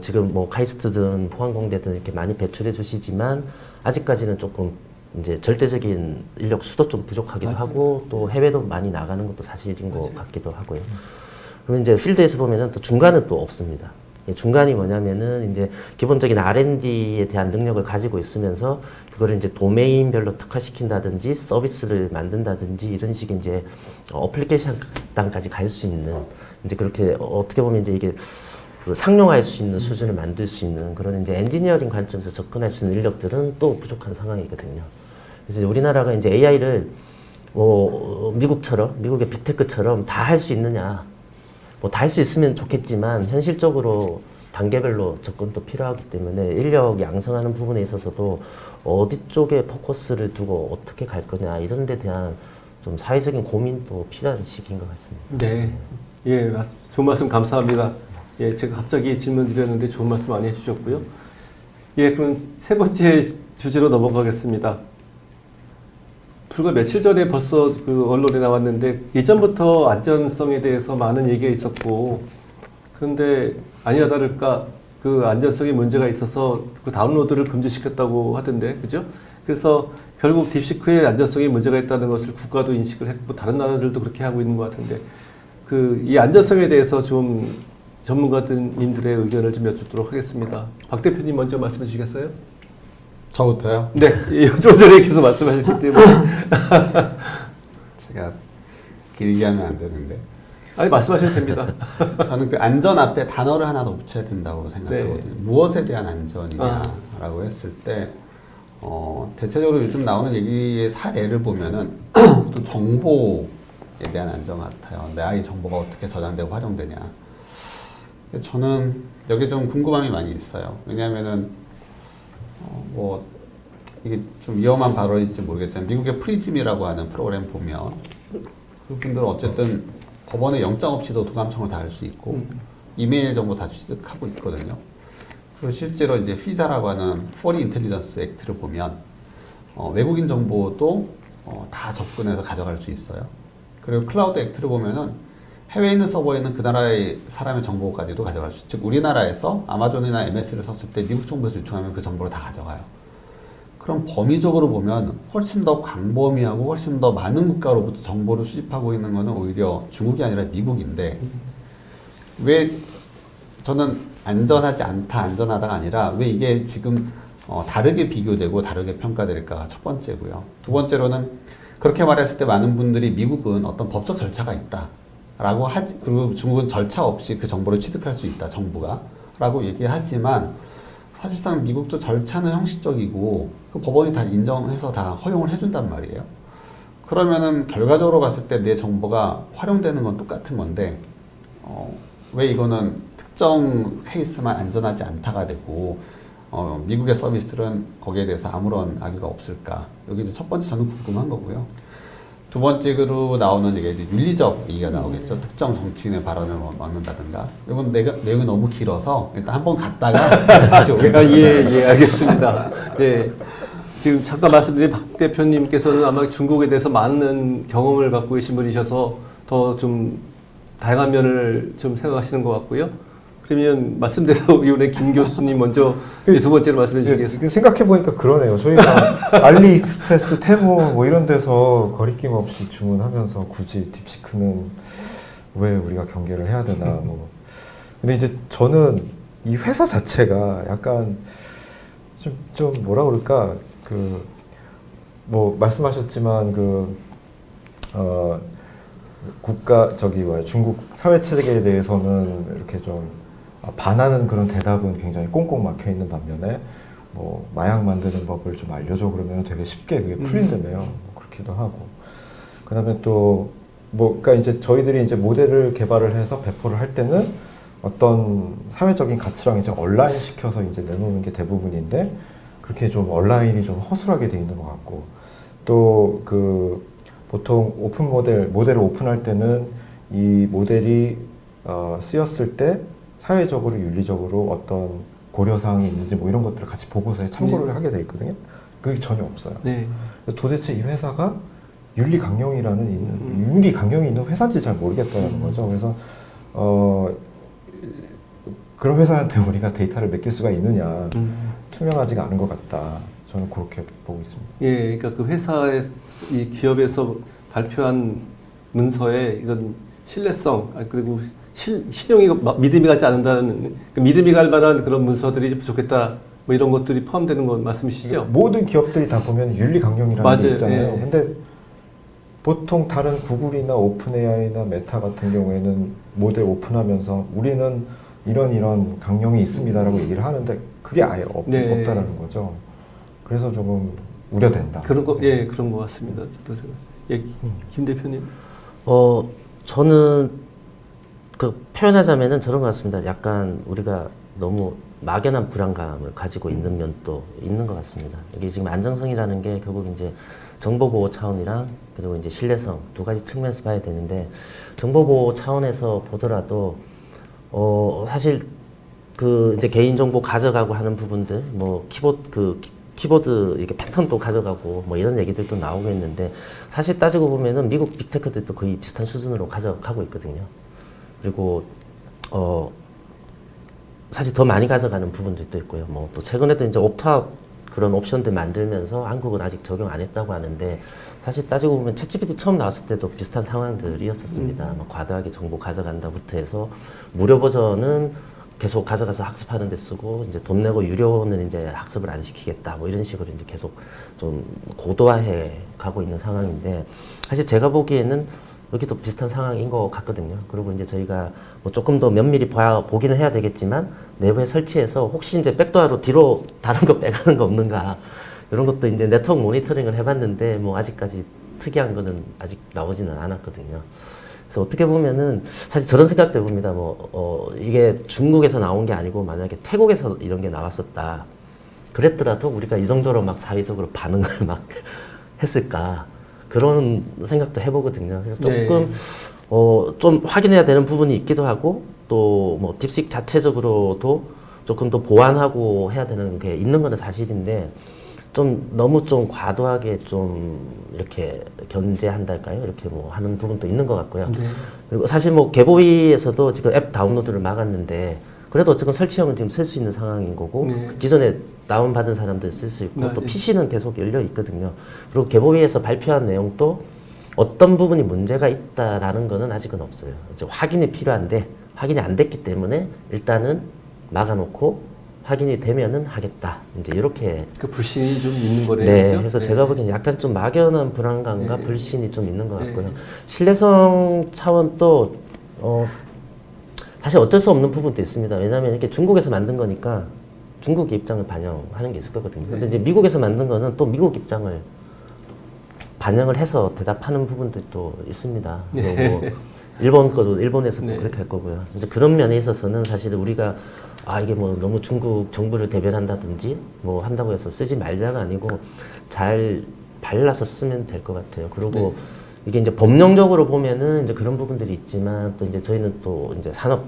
지금 뭐 카이스트든 포항공대든 이렇게 많이 배출해 주시지만 아직까지는 조금 이제 절대적인 인력 수도 좀 부족하기도 하고 또 해외도 많이 나가는 것도 사실인 것 같기도 하고요. 그러면 이제 필드에서 보면은 또 중간은 또 없습니다. 중간이 뭐냐면은 이제 기본적인 R&D에 대한 능력을 가지고 있으면서 그거를 이제 도메인별로 특화시킨다든지 서비스를 만든다든지 이런 식의 이제 어플리케이션 단까지 갈 수 있는 이제 그렇게 어떻게 보면 이제 이게 그 상용화할 수 있는 수준을 만들 수 있는 그런 이제 엔지니어링 관점에서 접근할 수 있는 인력들은 또 부족한 상황이거든요. 그래서 이제 우리나라가 이제 AI를 미국처럼 미국의 빅테크처럼 다 할 수 있느냐? 뭐 다 할 수 있으면 좋겠지만 현실적으로 단계별로 접근도 필요하기 때문에 인력 양성하는 부분에 있어서도 어디 쪽에 포커스를 두고 어떻게 갈 거냐 이런 데 대한 좀 사회적인 고민도 필요한 시기인 것 같습니다.
네, 예, 좋은 말씀 감사합니다. 예, 제가 갑자기 질문 드렸는데 좋은 말씀 많이 해주셨고요. 예, 그럼 세 번째 주제로 넘어가겠습니다. 불과 며칠 전에 벌써 그 언론에 나왔는데 예전부터 안전성에 대해서 많은 얘기가 있었고 그런데 아니나 다를까 그 안전성에 문제가 있어서 그 다운로드를 금지시켰다고 하던데 그죠? 그래서 결국 딥시크의 안전성에 문제가 있다는 것을 국가도 인식을 했고 다른 나라들도 그렇게 하고 있는 것 같은데 그 이 안전성에 대해서 좀 전문가님들의 의견을 좀 여쭙도록 하겠습니다. 박 대표님 먼저 말씀해 주시겠어요?
저부터요?
네, 좀 전에 계속 말씀하셨기 때문에
제가 길게 하면 안 되는데
아니 말씀하셔도 됩니다.
저는 그 안전 앞에 단어를 하나 더 붙여야 된다고 생각하거든요.
네.
무엇에 대한 안전이냐라고 했을 때 대체적으로 요즘 나오는 얘기의 사례를 보면은 또 정보에 대한 안전 같아요. 내 아이 정보가 어떻게 저장되고 활용되냐. 저는 여기 좀 궁금함이 많이 있어요. 왜냐하면은 뭐 이게 좀 위험한 발언일지 모르겠지만 미국의 프리즘이라고 하는 프로그램 보면 그분들은 어쨌든 법원에 영장 없이도 도감청을 다 할 수 있고 이메일 정보 다 취득하고 있거든요. 그리고 실제로 이제 FISA라고 하는 Foreign Intelligence Act를 보면 외국인 정보도 다 접근해서 가져갈 수 있어요. 그리고 클라우드 액트를 보면은 해외에 있는 서버에 있는 그 나라의 사람의 정보까지도 가져갈 수 있죠. 즉 우리나라에서 아마존이나 MS를 썼을 때 미국 정부에서 요청하면 그 정보를 다 가져가요. 그럼 범위적으로 보면 훨씬 더 광범위하고 훨씬 더 많은 국가로부터 정보를 수집하고 있는 것은 오히려 중국이 아니라 미국인데 왜 저는 안전하지 않다, 안전하다가 아니라 왜 이게 지금 다르게 비교되고 다르게 평가될까가 첫 번째고요. 두 번째로는 그렇게 말했을 때 많은 분들이 미국은 어떤 법적 절차가 있다. 라고 하지, 그리고 중국은 절차 없이 그 정보를 취득할 수 있다, 정부가. 라고 얘기하지만, 사실상 미국도 절차는 형식적이고, 그 법원이 다 인정해서 다 허용을 해준단 말이에요. 그러면은 결과적으로 봤을 때 내 정보가 활용되는 건 똑같은 건데, 왜 이거는 특정 케이스만 안전하지 않다가 되고, 미국의 서비스들은 거기에 대해서 아무런 악의가 없을까. 여기 이제 첫 번째 저는 궁금한 거고요. 두 번째로 나오는 얘기가 이제 윤리적 얘기가 나오겠죠. 특정 정치인의 발언을 막는다든가. 이건 내용이 너무 길어서 일단 한번 갔다가 다시 오겠습니다.
예, 알겠습니다. 네. 지금 잠깐 말씀드린 박 대표님께서는 아마 중국에 대해서 많은 경험을 갖고 계신 분이셔서 더 좀 다양한 면을 좀 생각하시는 것 같고요. 그러면 말씀대로 이번에 김 교수님 먼저 두 번째로 말씀해 주시겠습니다.
생각해보니까 그러네요. 저희가 알리익스프레스, 테무 뭐 이런 데서 거리낌 없이 주문하면서 굳이 딥시크는 왜 우리가 경계를 해야 되나 뭐. 근데 이제 저는 이 회사 자체가 약간 좀 뭐라 그럴까 그 뭐 말씀하셨지만 국가 저기 뭐야 중국 사회 체계에 대해서는 이렇게 좀 반하는 그런 대답은 굉장히 꽁꽁 막혀 있는 반면에 뭐 마약 만드는 법을 좀 알려줘 그러면 되게 쉽게 그게 풀린다며요. 뭐 그렇기도 하고. 그다음에 또 뭐 그러니까 이제 저희들이 이제 모델을 개발을 해서 배포를 할 때는 어떤 사회적인 가치랑 이제 온라인 시켜서 이제 내놓는 게 대부분인데 그렇게 좀 온라인이 좀 허술하게 돼 있는 것 같고 또 그 보통 오픈 모델을 오픈할 때는 이 모델이 쓰였을 때 사회적으로 윤리적으로 어떤 고려사항이 있는지 뭐 이런 것들을 같이 보고서에 참고를 하게 돼 있거든요. 그게 전혀 없어요.
네.
도대체 이 회사가 윤리 강령이 있는 회사인지 잘 모르겠다는 거죠. 그래서 그런 회사한테 우리가 데이터를 맡길 수가 있느냐 투명하지가 않은 것 같다. 저는 그렇게 보고 있습니다.
예, 그러니까 그 회사의 이 기업에서 발표한 문서에 이런 신뢰성 그리고 신용이 믿음이 가지 않는다는 믿음이 갈 만한 그런 문서들이 부족했다. 뭐 이런 것들이 포함되는 건 말씀이시죠?
모든 기업들이 다 보면 윤리 강령이라는
맞아요.
게 있잖아요.
예.
근데 보통 다른 구글이나 오픈 AI나 메타 같은 경우에는 모델 오픈하면서 우리는 이런 강령이 있습니다라고 얘기를 하는데 그게 아예
네.
없다라는 거죠. 그래서 조금 우려된다.
그런 거, 예, 그런 것 같습니다. 저도 생각. 예, 김 대표님.
저는 그 표현하자면은 저런 것 같습니다. 약간 우리가 너무 막연한 불안감을 가지고 있는 면도 있는 것 같습니다. 이게 지금 안정성이라는 게 결국 이제 정보보호 차원이랑 그리고 이제 신뢰성 두 가지 측면에서 봐야 되는데 정보보호 차원에서 보더라도 사실 그 이제 개인정보 가져가고 하는 부분들 뭐 키보드 이렇게 패턴도 가져가고 뭐 이런 얘기들도 나오고 있는데 사실 따지고 보면은 미국 빅테크들도 거의 비슷한 수준으로 가져가고 있거든요. 그리고 사실 더 많이 가져가는 부분들도 있고요. 뭐 또 최근에도 이제 옵트아웃 그런 옵션들 만들면서 한국은 아직 적용 안 했다고 하는데 사실 따지고 보면 챗GPT 처음 나왔을 때도 비슷한 상황들이었었습니다. 뭐 과도하게 정보 가져간다부터 해서 무료 버전은 계속 가져가서 학습하는 데 쓰고 이제 돈 내고 유료는 이제 학습을 안 시키겠다 뭐 이런 식으로 이제 계속 좀 고도화해 가고 있는 상황인데 사실 제가 보기에는 여기도 비슷한 상황인 것 같거든요. 그리고 이제 저희가 뭐 조금 더 면밀히 보기는 해야 되겠지만 내부에 설치해서 혹시 이제 백도어로 뒤로 다른 거 빼가는 거 없는가 이런 것도 이제 네트워크 모니터링을 해봤는데 뭐 아직까지 특이한 거는 아직 나오지는 않았거든요. 그래서 어떻게 보면은 사실 저런 생각도 해봅니다. 이게 중국에서 나온 게 아니고 만약에 태국에서 이런 게 나왔었다. 그랬더라도 우리가 이 정도로 막 사회적으로 반응을 막 했을까. 그런 생각도 해보거든요. 그래서 조금, 좀 확인해야 되는 부분이 있기도 하고 또 뭐 딥식 자체적으로도 조금 더 보완하고 해야 되는 게 있는 건 사실인데 좀 너무 좀 과도하게 좀 이렇게 견제한달까요? 이렇게 뭐 하는 부분도 있는 것 같고요.
네.
그리고 사실 뭐 개보이에서도 지금 앱 다운로드를 막았는데 그래도 어쨌든 설치형은 지금 쓸 수 있는 상황인 거고
네.
기존에 다운받은 사람들 쓸 수 있고
네.
또 PC는 계속 열려 있거든요. 그리고 개보이에서 발표한 내용도 어떤 부분이 문제가 있다라는 거는 아직은 없어요. 이제 확인이 필요한데 확인이 안 됐기 때문에 일단은 막아놓고 확인이 되면은 하겠다. 이제 이렇게.
그 불신이 좀 있는 거네요.
네.
그죠?
그래서
네.
제가 보기엔 약간 좀 막연한 불안감과
네.
불신이 좀 있는 것 같고요.
네.
신뢰성 차원도 사실 어쩔 수 없는 부분도 있습니다. 왜냐하면 이렇게 중국에서 만든 거니까 중국의 입장을 반영하는 게 있을 거거든요. 근데 이제 미국에서 만든 거는 또 미국 입장을 반영을 해서 대답하는 부분들도 있습니다. 그리고 일본 거도 일본에서도
네.
그렇게 할 거고요. 이제 그런 면에 있어서는 사실 우리가 이게 뭐 너무 중국 정부를 대변한다든지 뭐 한다고 해서 쓰지 말자가 아니고 잘 발라서 쓰면 될 것 같아요. 그리고 이게 이제 법령적으로 보면은 이제 그런 부분들이 있지만 또 이제 저희는 또 이제 산업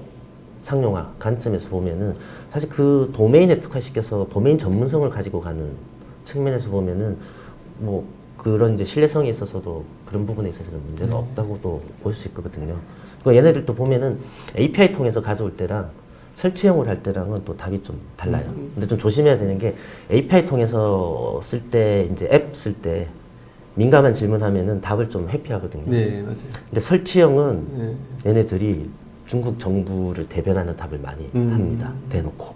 상용화 관점에서 보면은 사실 그 도메인에 특화시켜서 도메인 전문성을 가지고 가는 측면에서 보면은 뭐 그런 이제 신뢰성에 있어서도 그런 부분에 있어서는 문제가 없다고도 볼 수 있거든요. 그 얘네들도 보면은 API 통해서 가져올 때랑 설치형을 할 때랑은 또 답이 좀 달라요. 근데 좀 조심해야 되는 게 API 통해서 쓸 때 이제 앱 쓸 때 민감한 질문하면은 답을 좀 회피하거든요.
네, 맞아요.
근데 설치형은
네.
얘네들이 중국 정부를 대변하는 답을 많이 합니다. 대놓고.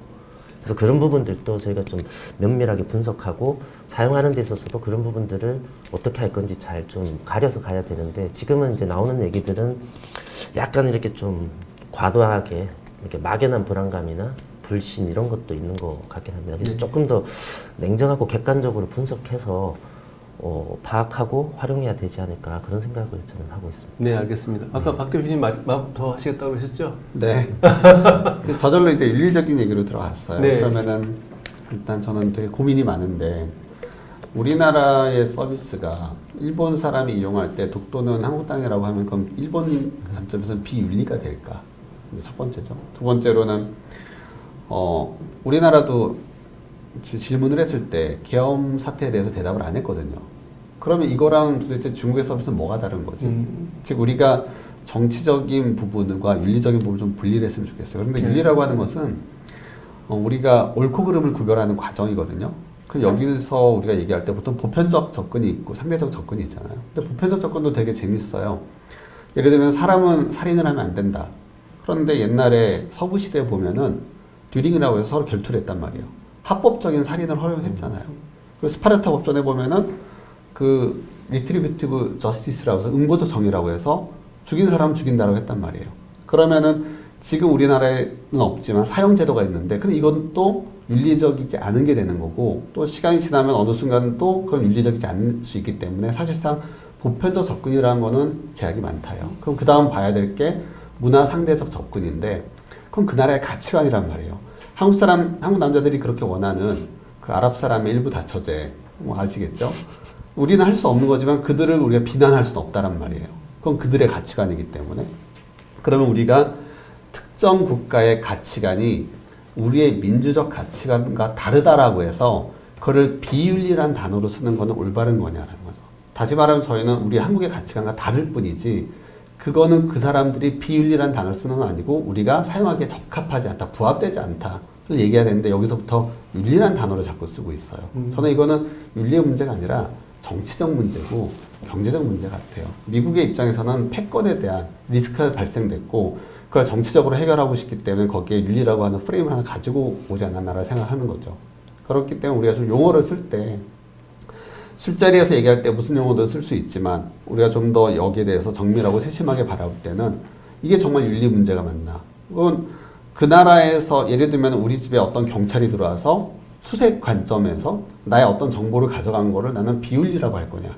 그래서 그런 부분들도 저희가 좀 면밀하게 분석하고 사용하는 데 있어서도 그런 부분들을 어떻게 할 건지 잘 좀 가려서 가야 되는데 지금은 이제 나오는 얘기들은 약간 이렇게 좀 과도하게 이렇게 막연한 불안감이나 불신 이런 것도 있는 것 같긴 합니다. 그래서 조금 더 냉정하고 객관적으로 분석해서 파악하고 활용해야 되지 않을까 그런 생각을 저는 하고 있습니다.
네, 알겠습니다. 아까 박 대표님 말 더 하시겠다고 그러셨죠?
네. 저절로 이제 윤리적인 얘기로 들어갔어요.
네.
그러면은 일단 저는 되게 고민이 많은데 우리나라의 서비스가 일본 사람이 이용할 때 독도는 한국 땅이라고 하면 그럼 일본 관점에서는 비윤리가 될까? 이제 첫 번째죠. 두 번째로는 우리나라도 질문을 했을 때 계엄 사태에 대해서 대답을 안 했거든요. 그러면 이거랑 도대체 중국의 서비스는 뭐가 다른 거지? 즉 우리가 정치적인 부분과 윤리적인 부분을 좀 분리를 했으면 좋겠어요. 그런데 윤리라고 하는 것은 우리가 옳고 그름을 구별하는 과정이거든요. 그럼 여기서 우리가 얘기할 때 보통 보편적 접근이 있고 상대적 접근이 있잖아요. 근데 보편적 접근도 되게 재밌어요. 예를 들면 사람은 살인을 하면 안 된다. 그런데 옛날에 서부 시대에 보면은 듀링이라고 해서 서로 결투를 했단 말이에요. 합법적인 살인을 허용했잖아요. 그리고 스파르타 법전에 보면은 그 리트리뷰티브 저스티스라고 해서 응보적 정의라고 해서 죽인 사람은 죽인다라고 했단 말이에요. 그러면은 지금 우리나라에는 없지만 사형 제도가 있는데 그럼 이건 또 윤리적이지 않은 게 되는 거고 또 시간이 지나면 어느 순간 또 그건 윤리적이지 않을 수 있기 때문에 사실상 보편적 접근이라는 거는 제약이 많다요. 그럼 그 다음 봐야 될 게 문화 상대적 접근인데 그럼 그 나라의 가치관이란 말이에요. 한국 남자들이 그렇게 원하는 그 아랍 사람의 일부 다처제 뭐 아시겠죠? 우리는 할 수 없는 거지만 그들을 우리가 비난할 수는 없다란 말이에요. 그건 그들의 가치관이기 때문에 그러면 우리가 특정 국가의 가치관이 우리의 민주적 가치관과 다르다라고 해서 그거를 비윤리란 단어로 쓰는 거는 올바른 거냐라는 거죠. 다시 말하면 저희는 우리 한국의 가치관과 다를 뿐이지 그거는 그 사람들이 비윤리란 단어를 쓰는 건 아니고 우리가 사용하기에 적합하지 않다, 부합되지 않다를 얘기해야 되는데 여기서부터 윤리란 단어를 자꾸 쓰고 있어요. 저는 이거는 윤리의 문제가 아니라 정치적 문제고 경제적 문제 같아요. 미국의 입장에서는 패권에 대한 리스크가 발생됐고 그걸 정치적으로 해결하고 싶기 때문에 거기에 윤리라고 하는 프레임을 하나 가지고 오지 않았나라고 생각하는 거죠. 그렇기 때문에 우리가 좀 용어를 쓸 때 술자리에서 얘기할 때 무슨 용어든 쓸 수 있지만 우리가 좀 더 여기에 대해서 정밀하고 세심하게 바라볼 때는 이게 정말 윤리 문제가 맞나? 그건 그 나라에서 예를 들면 우리 집에 어떤 경찰이 들어와서 수색 관점에서 나의 어떤 정보를 가져간 거를 나는 비윤리라고 할 거냐?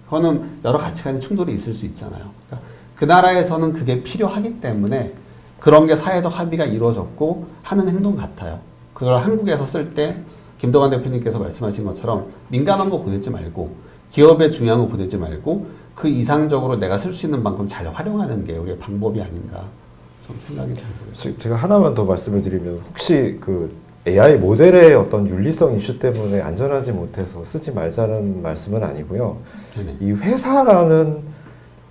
그거는 여러 가치관의 충돌이 있을 수 있잖아요. 그러니까 그 나라에서는 그게 필요하기 때문에 그런 게 사회적 합의가 이루어졌고 하는 행동 같아요. 그걸 한국에서 쓸 때 김동완 대표님께서 말씀하신 것처럼 민감한 거 보내지 말고 기업에 중요한 거 보내지 말고 그 이상적으로 내가 쓸 수 있는 만큼 잘 활용하는 게 우리의 방법이 아닌가 좀 생각이 들고요.
제가 하나만 더 말씀을 드리면 혹시 그 AI 모델의 어떤 윤리성 이슈 때문에 안전하지 못해서 쓰지 말자는 말씀은 아니고요.
네네.
이 회사라는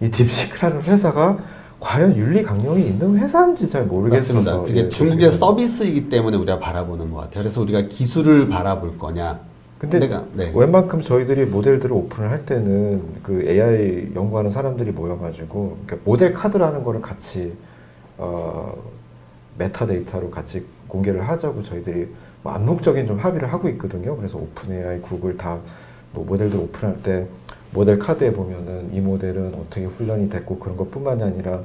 이 딥시크라는 회사가 과연 윤리 강령이 있는 회사인지 잘 모르겠어서
맞습니다. 그게 중국의 서비스이기 때문에 우리가 바라보는 것 같아요. 그래서 우리가 기술을 바라볼 거냐.
근데
네.
웬만큼 저희들이 모델들을 오픈을 할 때는 그 AI 연구하는 사람들이 모여가지고 그러니까 모델 카드라는 거를 같이 메타데이터로 같이 공개를 하자고 저희들이 뭐 암묵적인 좀 합의를 하고 있거든요. 그래서 오픈 AI, 구글 다 뭐 모델들 오픈할 때 모델 카드에 보면은 이 모델은 어떻게 훈련이 됐고 그런 것뿐만이 아니라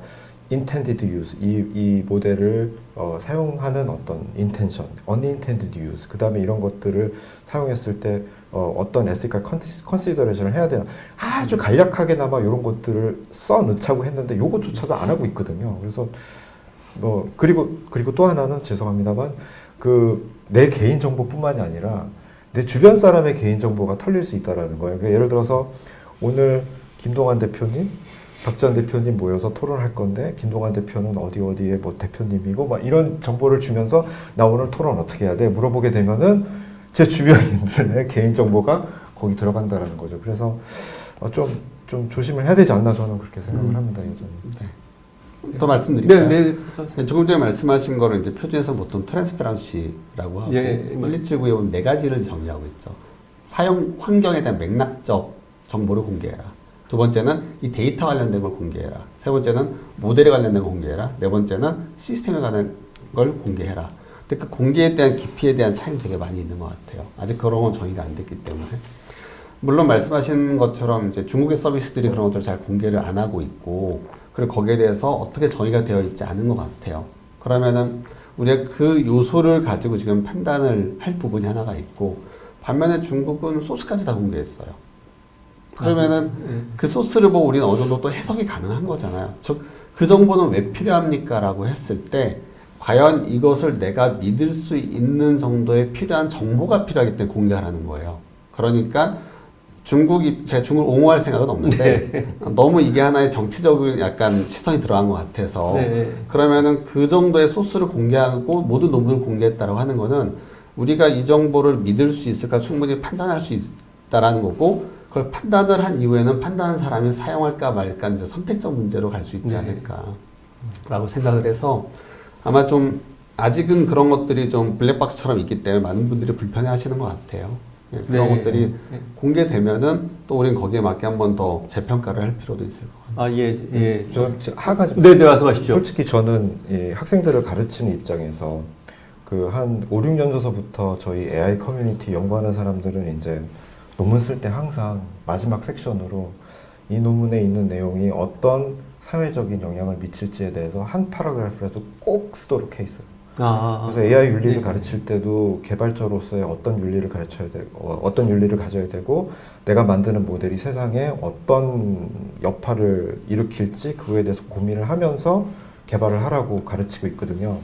intended use, 이 모델을 사용하는 어떤 intention, unintended use, 그 다음에 이런 것들을 사용했을 때 어떤 ethical consideration을 해야 되나 아주 간략하게나마 이런 것들을 써 넣자고 했는데 요것조차도 안 하고 있거든요. 그래서 뭐 그리고 또 하나는 죄송합니다만 그 내 개인 정보뿐만이 아니라 내 주변 사람의 개인 정보가 털릴 수 있다라는 거예요. 그러니까 예를 들어서 오늘 김동완 대표님, 박지원 대표님 모여서 토론할 건데 김동완 대표는 어디에 뭐 대표님이고 막 이런 정보를 주면서 나 오늘 토론 어떻게 해야 돼? 물어보게 되면은 제 주변인들의 개인 정보가 거기 들어간다라는 거죠. 그래서 좀 조심을 해야 되지 않나 저는 그렇게 생각을 합니다. 예전에.
네. 더 말씀드릴까요?
네.
조금 전에 말씀하신 거를 이제 표준에서 보통 트랜스페런시라고 하고 일리치구에 네 가지를 정의하고 있죠. 사용 환경에 대한 맥락적 정보를 공개해라. 두 번째는 이 데이터 관련된 걸 공개해라. 세 번째는 모델에 관련된 걸 공개해라. 네 번째는 시스템에 관한 걸 공개해라. 근데 그 공개에 대한 깊이에 대한 차이는 되게 많이 있는 것 같아요. 아직 그런 건 정의가 안 됐기 때문에. 물론 말씀하신 것처럼 이제 중국의 서비스들이 그런 것들을 잘 공개를 안 하고 있고, 그리고 거기에 대해서 어떻게 정의가 되어 있지 않은 것 같아요. 그러면은 우리가 그 요소를 가지고 지금 판단을 할 부분이 하나가 있고, 반면에 중국은 소스까지 다 공개했어요. 그러면은 그 소스를 보고 우리는 어느 정도 또 해석이 가능한 거잖아요. 즉, 그 정보는 왜 필요합니까? 라고 했을 때, 과연 이것을 내가 믿을 수 있는 정도의 필요한 정보가 필요하기 때문에 공개하라는 거예요. 그러니까 제가 중국을 옹호할 생각은 없는데 너무 이게 하나의 정치적인 약간 시선이 들어간 것 같아서 그러면은 그 정도의 소스를 공개하고 모든 논문을 공개했다라고 하는 거는 우리가 이 정보를 믿을 수 있을까 충분히 판단할 수 있다라는 거고, 그걸 판단을 한 이후에는 판단한 사람이 사용할까 말까 이제 선택적 문제로 갈 수 있지 않을까라고 생각을 해서, 아마 좀 아직은 그런 것들이 좀 블랙박스처럼 있기 때문에 많은 분들이 불편해하시는 것 같아요. 그런 것들이 공개되면은 또 우리는 거기에 맞게 한 번 더 재평가를 할 필요도 있을 것 같아요.
예.
저 한 가지.
네, 말씀하십시오.
솔직히 저는 이 학생들을 가르치는 입장에서 그 한 5, 6년 전서부터 저희 AI 커뮤니티 연구하는 사람들은 이제 논문 쓸 때 항상 마지막 섹션으로 이 논문에 있는 내용이 어떤 사회적인 영향을 미칠지에 대해서 한 파라그래프라도 꼭 쓰도록 해 있어요. 그래서 AI 윤리를 가르칠 때도 개발자로서의 어떤 윤리를 가르쳐야 되고, 어떤 윤리를 가져야 되고, 내가 만드는 모델이 세상에 어떤 여파를 일으킬지 그거에 대해서 고민을 하면서 개발을 하라고 가르치고 있거든요.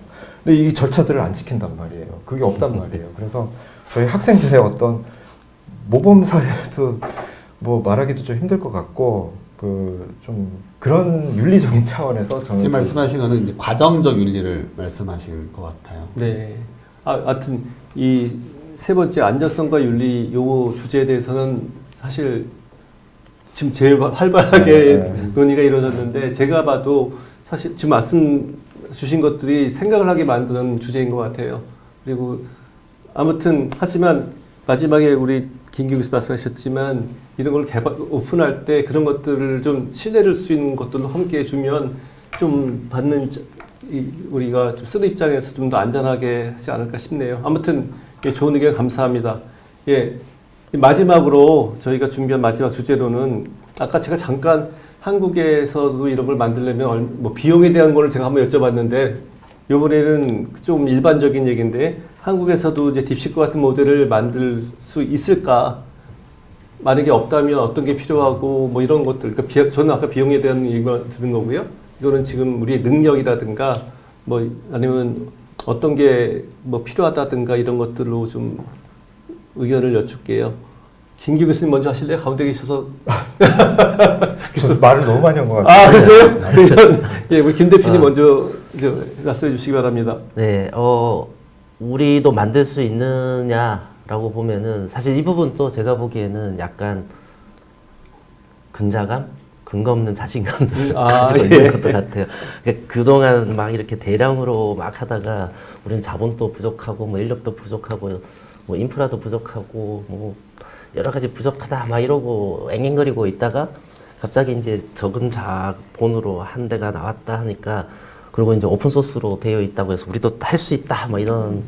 근데 이 절차들을 안 지킨단 말이에요. 그게 없단 말이에요. 그래서 저희 학생들의 어떤 모범 사례도 뭐 말하기도 좀 힘들 것 같고, 좀 그런 윤리적인 차원에서 저는
지금 말씀하신 거는 이제 과정적 윤리를 말씀하신 것 같아요.
네. 하여튼 이 세 번째 안전성과 윤리 요 주제에 대해서는 사실 지금 제일 활발하게 논의가 이루어졌는데, 제가 봐도 사실 지금 말씀 주신 것들이 생각을 하게 만드는 주제인 것 같아요. 그리고 아무튼 하지만 마지막에 우리 김기욱 교수 말씀하셨지만, 이런 걸 오픈할 때 그런 것들을 좀 신뢰를 수 있는 것들로 함께 해주면 좀 우리가 좀 쓰는 입장에서 좀 더 안전하게 하지 않을까 싶네요. 아무튼 좋은 의견 감사합니다. 예, 마지막으로 저희가 준비한 마지막 주제로는 아까 제가 잠깐 한국에서도 이런 걸 만들려면 뭐 비용에 대한 거를 제가 한번 여쭤봤는데, 이번에는 좀 일반적인 얘기인데, 한국에서도 이제 딥시크 같은 모델을 만들 수 있을까? 만약에 없다면 어떤 게 필요하고 뭐 이런 것들. 그러니까 저는 아까 비용에 대한 얘기만 들은 거고요. 이거는 지금 우리의 능력이라든가 뭐 아니면 어떤 게 뭐 필요하다든가 이런 것들로 좀 의견을 여쭐게요. 김기욱 교수님 먼저 하실래요? 가운데 계셔서.
저 말을 너무 많이 한 것 같아요.
그러세요? 그러면 예, 우리 김 대표님 먼저 말씀해 주시기 바랍니다.
네, 우리도 만들 수 있느냐라고 보면은 사실 이 부분도 제가 보기에는 약간 근자감? 근거 없는 자신감을 가지고 있는 것도 같아요. 그동안 막 이렇게 대량으로 막 하다가 우리는 자본도 부족하고 뭐 인력도 부족하고 뭐 인프라도 부족하고 뭐 여러 가지 부족하다 막 이러고 앵앵거리고 있다가 갑자기 이제 적은 자본으로 한 대가 나왔다 하니까, 그리고 이제 오픈 소스로 되어 있다고 해서 우리도 할 수 있다 뭐 이런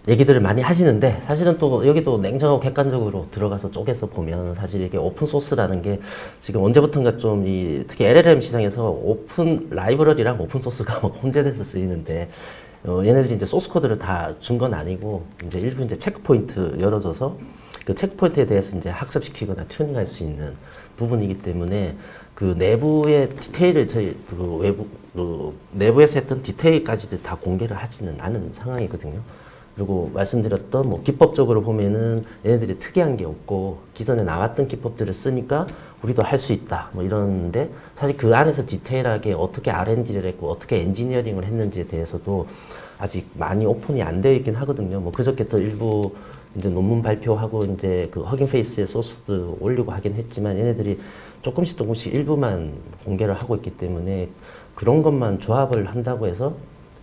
얘기들을 많이 하시는데, 사실은 또 여기도 냉정하고 객관적으로 들어가서 쪼개서 보면 사실 이게 오픈 소스라는 게 지금 언제부턴가 좀 특히 LLM 시장에서 오픈 라이브러리랑 오픈 소스가 막 혼재돼서 쓰이는데, 얘네들이 이제 소스 코드를 다 준 건 아니고 이제 일부 이제 체크 포인트 열어줘서 그 체크 포인트에 대해서 이제 학습시키거나 튜닝할 수 있는 부분이기 때문에 그 내부의 디테일을 저희 내부에서 했던 디테일까지도 다 공개를 하지는 않은 상황이거든요. 그리고 말씀드렸던 뭐 기법적으로 보면은 얘네들이 특이한 게 없고 기존에 나왔던 기법들을 쓰니까 우리도 할 수 있다 뭐 이러는데, 사실 그 안에서 디테일하게 어떻게 R&D를 했고 어떻게 엔지니어링을 했는지에 대해서도 아직 많이 오픈이 안 되어 있긴 하거든요. 뭐 그저께 또 일부 이제 논문 발표하고 이제 그 허깅 페이스의 소스도 올리고 하긴 했지만, 얘네들이 조금씩 일부만 공개를 하고 있기 때문에 그런 것만 조합을 한다고 해서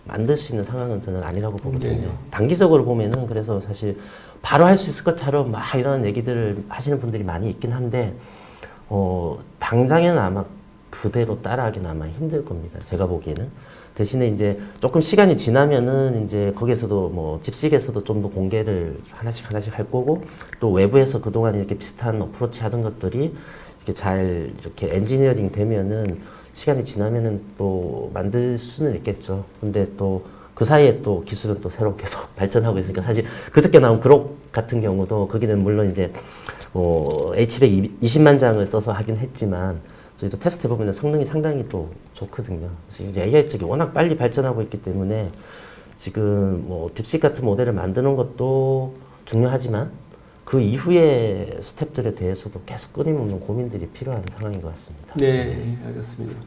만들 수 있는 상황은 저는 아니라고 보거든요. 단기적으로 보면은 그래서 사실 바로 할 수 있을 것처럼 막 이런 얘기들을 하시는 분들이 많이 있긴 한데, 당장에는 아마 그대로 따라하기는 아마 힘들 겁니다. 제가 보기에는. 대신에 이제 조금 시간이 지나면은 이제 거기에서도 뭐 딥식에서도 좀 더 공개를 하나씩 할 거고, 또 외부에서 그동안 이렇게 비슷한 어프로치 하던 것들이 이렇게 잘 이렇게 엔지니어링 되면은 시간이 지나면은 또 만들 수는 있겠죠. 근데 또 그 사이에 또 기술은 또 새로 계속 발전하고 있으니까, 사실 그저께 나온 그록 같은 경우도 거기는 물론 이제 H100 20만 장을 써서 하긴 했지만 저희도 테스트 해보면 성능이 상당히 또 좋거든요. 그래서 이제 AI 쪽이 워낙 빨리 발전하고 있기 때문에 지금 뭐 딥식 같은 모델을 만드는 것도 중요하지만 그 이후의 스텝들에 대해서도 계속 끊임없는 고민들이 필요한 상황인 것 같습니다.
네, 알겠습니다.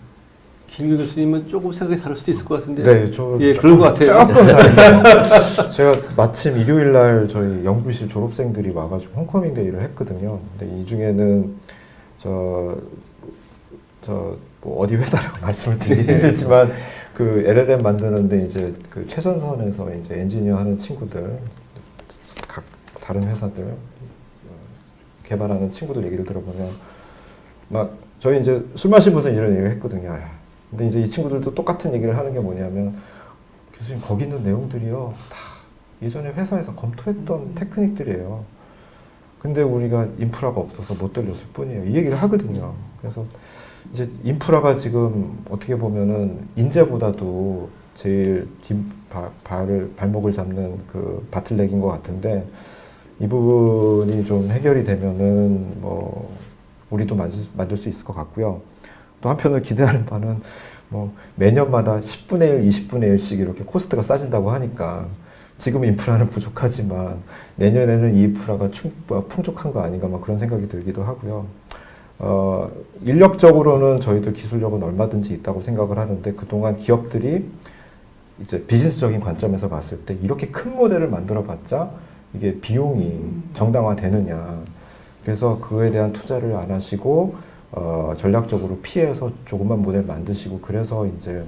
김규 교수님은 조금 생각이 다를 수도 있을 것 같은데.
네, 저
예, 그런 것 같아요.
조금 다른데 제가 마침 일요일 날 저희 연구실 졸업생들이 와가지고 홈커밍 데이를 했거든요. 근데 이 중에는 뭐 어디 회사라고 말씀을 드리기 힘들지만 그 LLM 만드는데 이제 그 최전선에서 이제 엔지니어 하는 친구들, 각 다른 회사들 개발하는 친구들 얘기를 들어보면 막 저희 이제 술 마시면서 이런 얘기를 했거든요. 근데 이제 이 친구들도 똑같은 얘기를 하는 게 뭐냐면, 교수님 거기 있는 내용들이요 다 예전에 회사에서 검토했던 테크닉들이에요. 근데 우리가 인프라가 없어서 못 돌렸을 뿐이에요. 이 얘기를 하거든요. 그래서 이제 인프라가 지금 어떻게 보면은 인재보다도 제일 발목을 잡는 그 바틀렉인 것 같은데, 이 부분이 좀 해결이 되면은 뭐 우리도 만들 수 있을 것 같고요. 또 한편으로 기대하는 바는 뭐 매년마다 10분의 1, 20분의 1씩 이렇게 코스트가 싸진다고 하니까 지금 인프라는 부족하지만 내년에는 이 인프라가 풍족한 거 아닌가 막 그런 생각이 들기도 하고요. 인력적으로는 저희들 기술력은 얼마든지 있다고 생각을 하는데, 그동안 기업들이 이제 비즈니스적인 관점에서 봤을 때 이렇게 큰 모델을 만들어 봤자 이게 비용이 정당화되느냐. 그래서 그거에 대한 투자를 안 하시고 전략적으로 피해서 조그만 모델 만드시고, 그래서 이제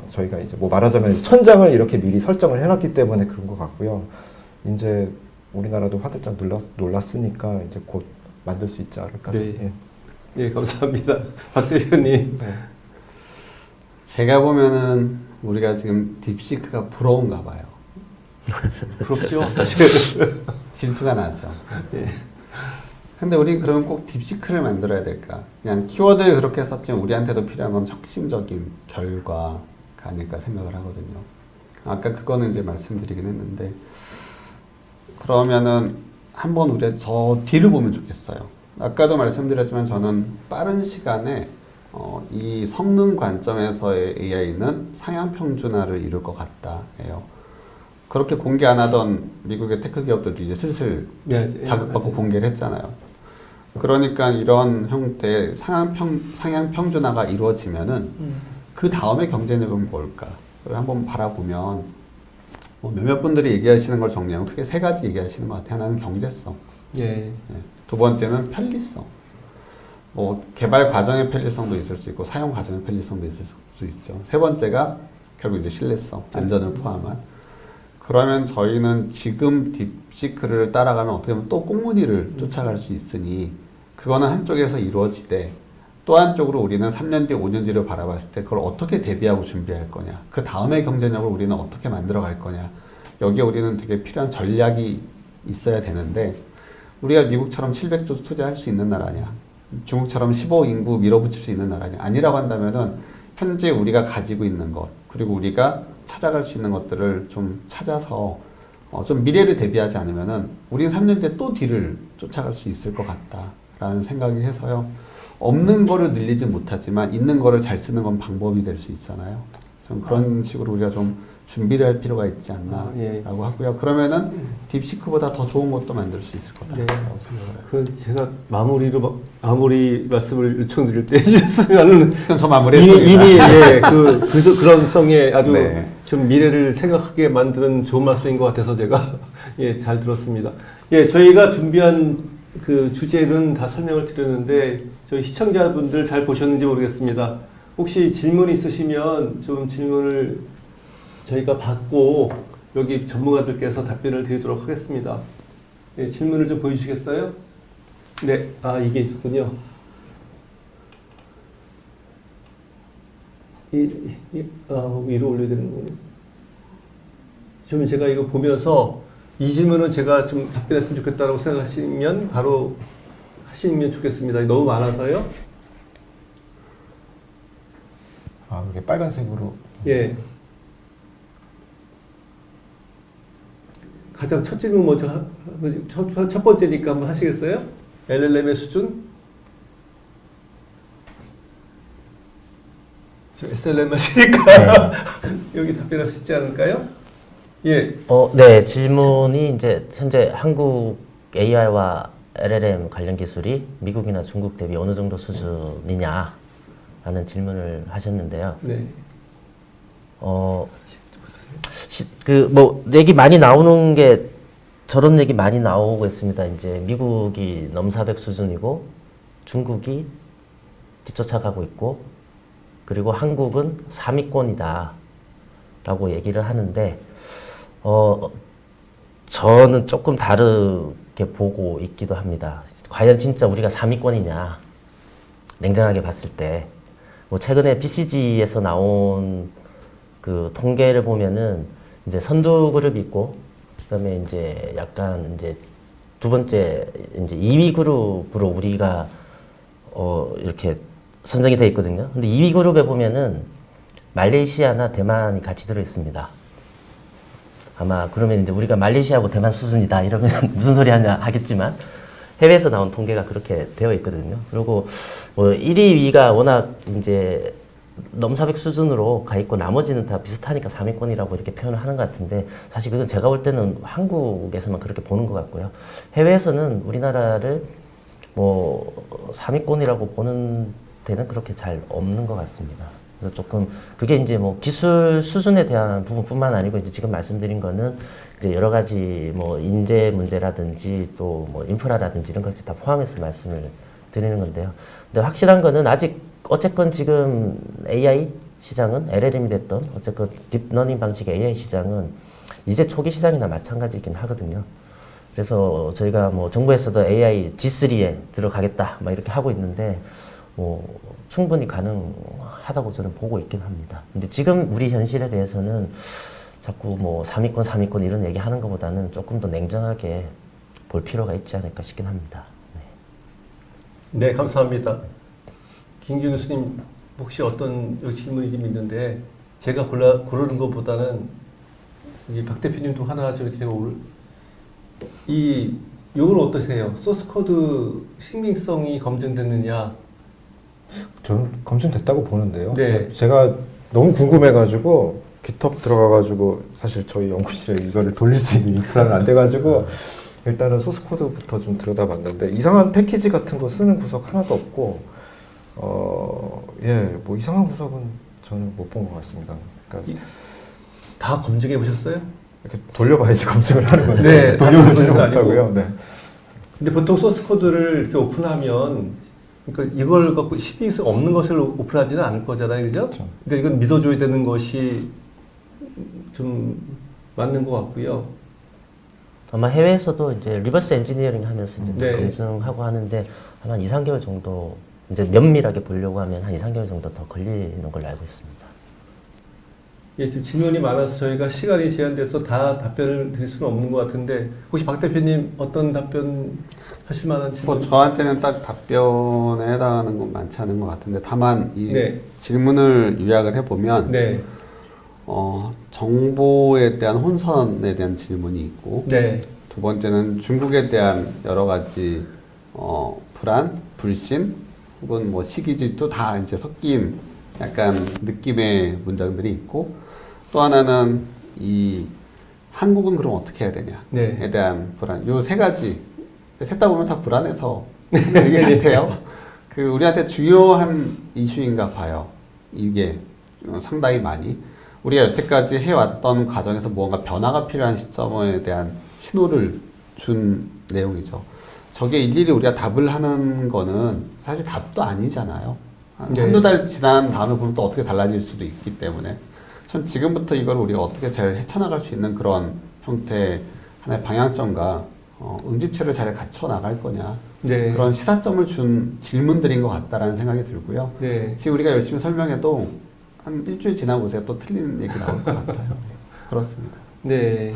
저희가 이제 뭐 말하자면 천장을 이렇게 미리 설정을 해놨기 때문에 그런 것 같고요. 이제 우리나라도 화들짝 놀랐으니까 이제 곧 만들 수 있지 않을까.
네. 예, 감사합니다. 박 대표님.
네.
제가 보면은 우리가 지금 딥시크가 부러운가 봐요.
부럽죠?
질투가 나죠.
예.
근데 우리 그러면 꼭 딥시크를 만들어야 될까? 그냥 키워드 그렇게 썼지만 우리한테도 필요한 건 혁신적인 결과가 아닐까 생각을 하거든요. 아까 그거는 이제 말씀드리긴 했는데, 그러면은 한번 우리가 저 뒤를 보면 좋겠어요. 아까도 말씀드렸지만 저는 빠른 시간에 이 성능 관점에서의 AI는 상향 평준화를 이룰 것 같다 해요. 그렇게 공개 안 하던 미국의 테크 기업들도 이제 슬슬
네,
자극받고
맞아요.
공개를 했잖아요. 그러니까 이런 형태의 상향 평준화가 이루어지면은 그 다음에 경쟁력은 뭘까를 한번 바라보면 뭐 몇몇 분들이 얘기하시는 걸 정리하면 크게 세 가지 얘기하시는 것 같아요. 하나는 경제성,
예.
두 번째는 편리성. 뭐 개발 과정의 편리성도 있을 수 있고 사용 과정의 편리성도 있을 수 있죠. 세 번째가 결국 이제 신뢰성, 안전을 포함한. 그러면 저희는 지금 딥시크를 따라가면 어떻게 보면 또 꽁무니를 쫓아갈 수 있으니, 그거는 한쪽에서 이루어지되 또 한쪽으로 우리는 3년 뒤, 5년 뒤를 바라봤을 때 그걸 어떻게 대비하고 준비할 거냐, 그 다음의 경쟁력을 우리는 어떻게 만들어 갈 거냐, 여기에 우리는 되게 필요한 전략이 있어야 되는데, 우리가 미국처럼 700조 투자할 수 있는 나라냐, 중국처럼 15억 인구 밀어붙일 수 있는 나라냐, 아니라고 한다면은 현재 우리가 가지고 있는 것, 그리고 우리가 찾아갈 수 있는 것들을 좀 찾아서 좀 미래를 대비하지 않으면은 우리는 3년 뒤에 또 뒤를 쫓아갈 수 있을 것 같다라는 생각이 해서요. 없는 거를 늘리지 못하지만 있는 거를 잘 쓰는 건 방법이 될 수 있잖아요. 좀 그런 식으로 우리가 좀 준비를 할 필요가 있지 않나라고
예.
하고요. 그러면은 딥시크보다 더 좋은 것도 만들 수 있을 거다라고
네.
생각을 해요.
그 제가 마무리 말씀을 요청드릴 때 해주셨으면
그럼 저 마무리했습니다.
이미 예, 그런 성에 아주
네.
좀 미래를 생각하게 만드는 좋은 말씀인 것 같아서 제가 예, 잘 들었습니다. 예, 저희가 준비한 그 주제는 다 설명을 드렸는데 저희 시청자분들 잘 보셨는지 모르겠습니다. 혹시 질문 있으시면 좀 질문을 저희가 받고 여기 전문가들께서 답변을 드리도록 하겠습니다. 예, 질문을 좀 보여주시겠어요? 네, 이게 있었군요. 위로 올려야 되는 거예요. 좀 제가 이거 보면서 이 질문은 제가 좀 답변했으면 좋겠다고 생각하시면 바로 하시면 좋겠습니다. 너무 많아서요.
아, 이게 빨간색으로.
예. 가장 첫 질문 먼저 첫 번째니까 한번 하시겠어요? LLM의 수준? 저 SLM 하시니까 여기 답변할 수 있지 않을까요? 예.
네, 질문이 이제 현재 한국 AI와 LLM 관련 기술이 미국이나 중국 대비 어느 정도 수준이냐라는 질문을 하셨는데요.
네.
얘기 많이 나오는 게 저런 얘기 많이 나오고 있습니다. 이제 미국이 넘사벽 수준이고 중국이 뒤쫓아가고 있고 그리고 한국은 3위권이다 라고 얘기를 하는데 저는 조금 다르게 보고 있기도 합니다. 과연 진짜 우리가 3위권이냐 냉정하게 봤을 때 뭐 최근에 BCG에서 나온 그 통계를 보면은 이제 선두 그룹이 있고 그다음에 이제 약간 이제 두 번째 이제 2위 그룹으로 우리가 이렇게 선정이 돼 있거든요. 근데 2위 그룹에 보면은 말레이시아나 대만이 같이 들어 있습니다. 아마 그러면 이제 우리가 말레이시아하고 대만 수준이다 이러면 무슨 소리 하냐 하겠지만 해외에서 나온 통계가 그렇게 되어 있거든요. 그리고 뭐 1위, 2위가 워낙 이제 넘사벽 수준으로 가 있고 나머지는 다 비슷하니까 3위권이라고 이렇게 표현을 하는 것 같은데 사실 그건 제가 볼 때는 한국에서만 그렇게 보는 것 같고요. 해외에서는 우리나라를 뭐 3위권이라고 보는 데는 그렇게 잘 없는 것 같습니다. 그래서 조금 그게 이제 뭐 기술 수준에 대한 부분뿐만 아니고 이제 지금 말씀드린 거는 이제 여러 가지 뭐 인재 문제라든지 또 뭐 인프라라든지 이런 것을 다 포함해서 말씀을 드리는 건데요. 근데 확실한 거는 아직 어쨌건 지금 AI 시장은 LLM이 됐던 어쨌건 딥러닝 방식의 AI 시장은 이제 초기 시장이나 마찬가지이긴 하거든요. 그래서 저희가 뭐 정부에서도 AI G3에 들어가겠다 막 이렇게 하고 있는데 뭐 충분히 가능하다고 저는 보고 있긴 합니다. 근데 지금 우리 현실에 대해서는 자꾸 뭐 3위권 이런 얘기 하는 것보다는 조금 더 냉정하게 볼 필요가 있지 않을까 싶긴 합니다.
네, 감사합니다. 김기웅 교수님 혹시 어떤 질문이 좀 있는데 제가 고르는 것보다는 박 대표님도 하나 저렇게 제가 요건 어떠세요? 소스 코드 신빙성이 검증됐느냐?
저는 검증됐다고 보는데요.
네.
제가 너무 궁금해가지고 GitHub 들어가가지고 사실 저희 연구실에 이거를 돌릴 수 있는 인프라는 안 돼가지고 일단은 소스 코드부터 좀 들여다봤는데 이상한 패키지 같은 거 쓰는 구석 하나도 없고 뭐 이상한 구석은 저는 못 본 것 같습니다. 그러니까
다 검증해 보셨어요?
이렇게 돌려봐야지 검증을 하는 건데
네,
돌려보지는
다
못하고요. 네.
근데 보통 소스 코드를 이렇게 오픈하면 그러니까 이걸 갖고 신빙성 없는 것을 오픈하지는 않을 거잖아요, 그죠?
그렇죠.
그러니까 이건 믿어줘야 되는 것이 좀 맞는 것 같고요.
아마 해외에서도 이제 리버스 엔지니어링 하면서 이제
네.
검증하고 하는데 아마 한 2, 3개월 정도 이제 면밀하게 보려고 하면 한 2, 3개월 정도 더 걸리는 걸로 알고 있습니다.
예, 지금 질문이 많아서 저희가 시간이 제한돼서 다 답변을 드릴 수는 없는 것 같은데 혹시 박 대표님 어떤 답변 하실 만한 질문?
뭐 저한테는 딱 답변에 해당하는 건 많지 않은 것 같은데 다만 이
네.
질문을 요약을 해보면
네,
정보에 대한 혼선에 대한 질문이 있고
네,
두 번째는 중국에 대한 여러 가지 불안, 불신 혹은 뭐 시기 질투 다 이제 섞인 약간 느낌의 문장들이 있고 또 하나는 이 한국은 그럼 어떻게 해야 되냐에
네.
대한 불안. 요 세 가지 셋 다 보면 다 불안해서 얘기 같아요. 그 우리한테 중요한 이슈인가 봐요. 이게 상당히 많이 우리가 여태까지 해왔던 과정에서 무언가 변화가 필요한 시점에 대한 신호를 준 내용이죠. 저게 일일이 우리가 답을 하는 거는 사실 답도 아니잖아요.
네.
한두 달 지난 다음에 보면 또 어떻게 달라질 수도 있기 때문에 전 지금부터 이걸 우리가 어떻게 잘 헤쳐나갈 수 있는 그런 형태의 하나의 방향점과 응집체를 잘 갖춰 나갈 거냐
네.
그런 시사점을 준 질문들인 것 같다라는 생각이 들고요.
네.
지금 우리가 열심히 설명해도 한 일주일 지나 보세요. 또 틀린 얘기 나올 것 같아요. 네, 그렇습니다.
네.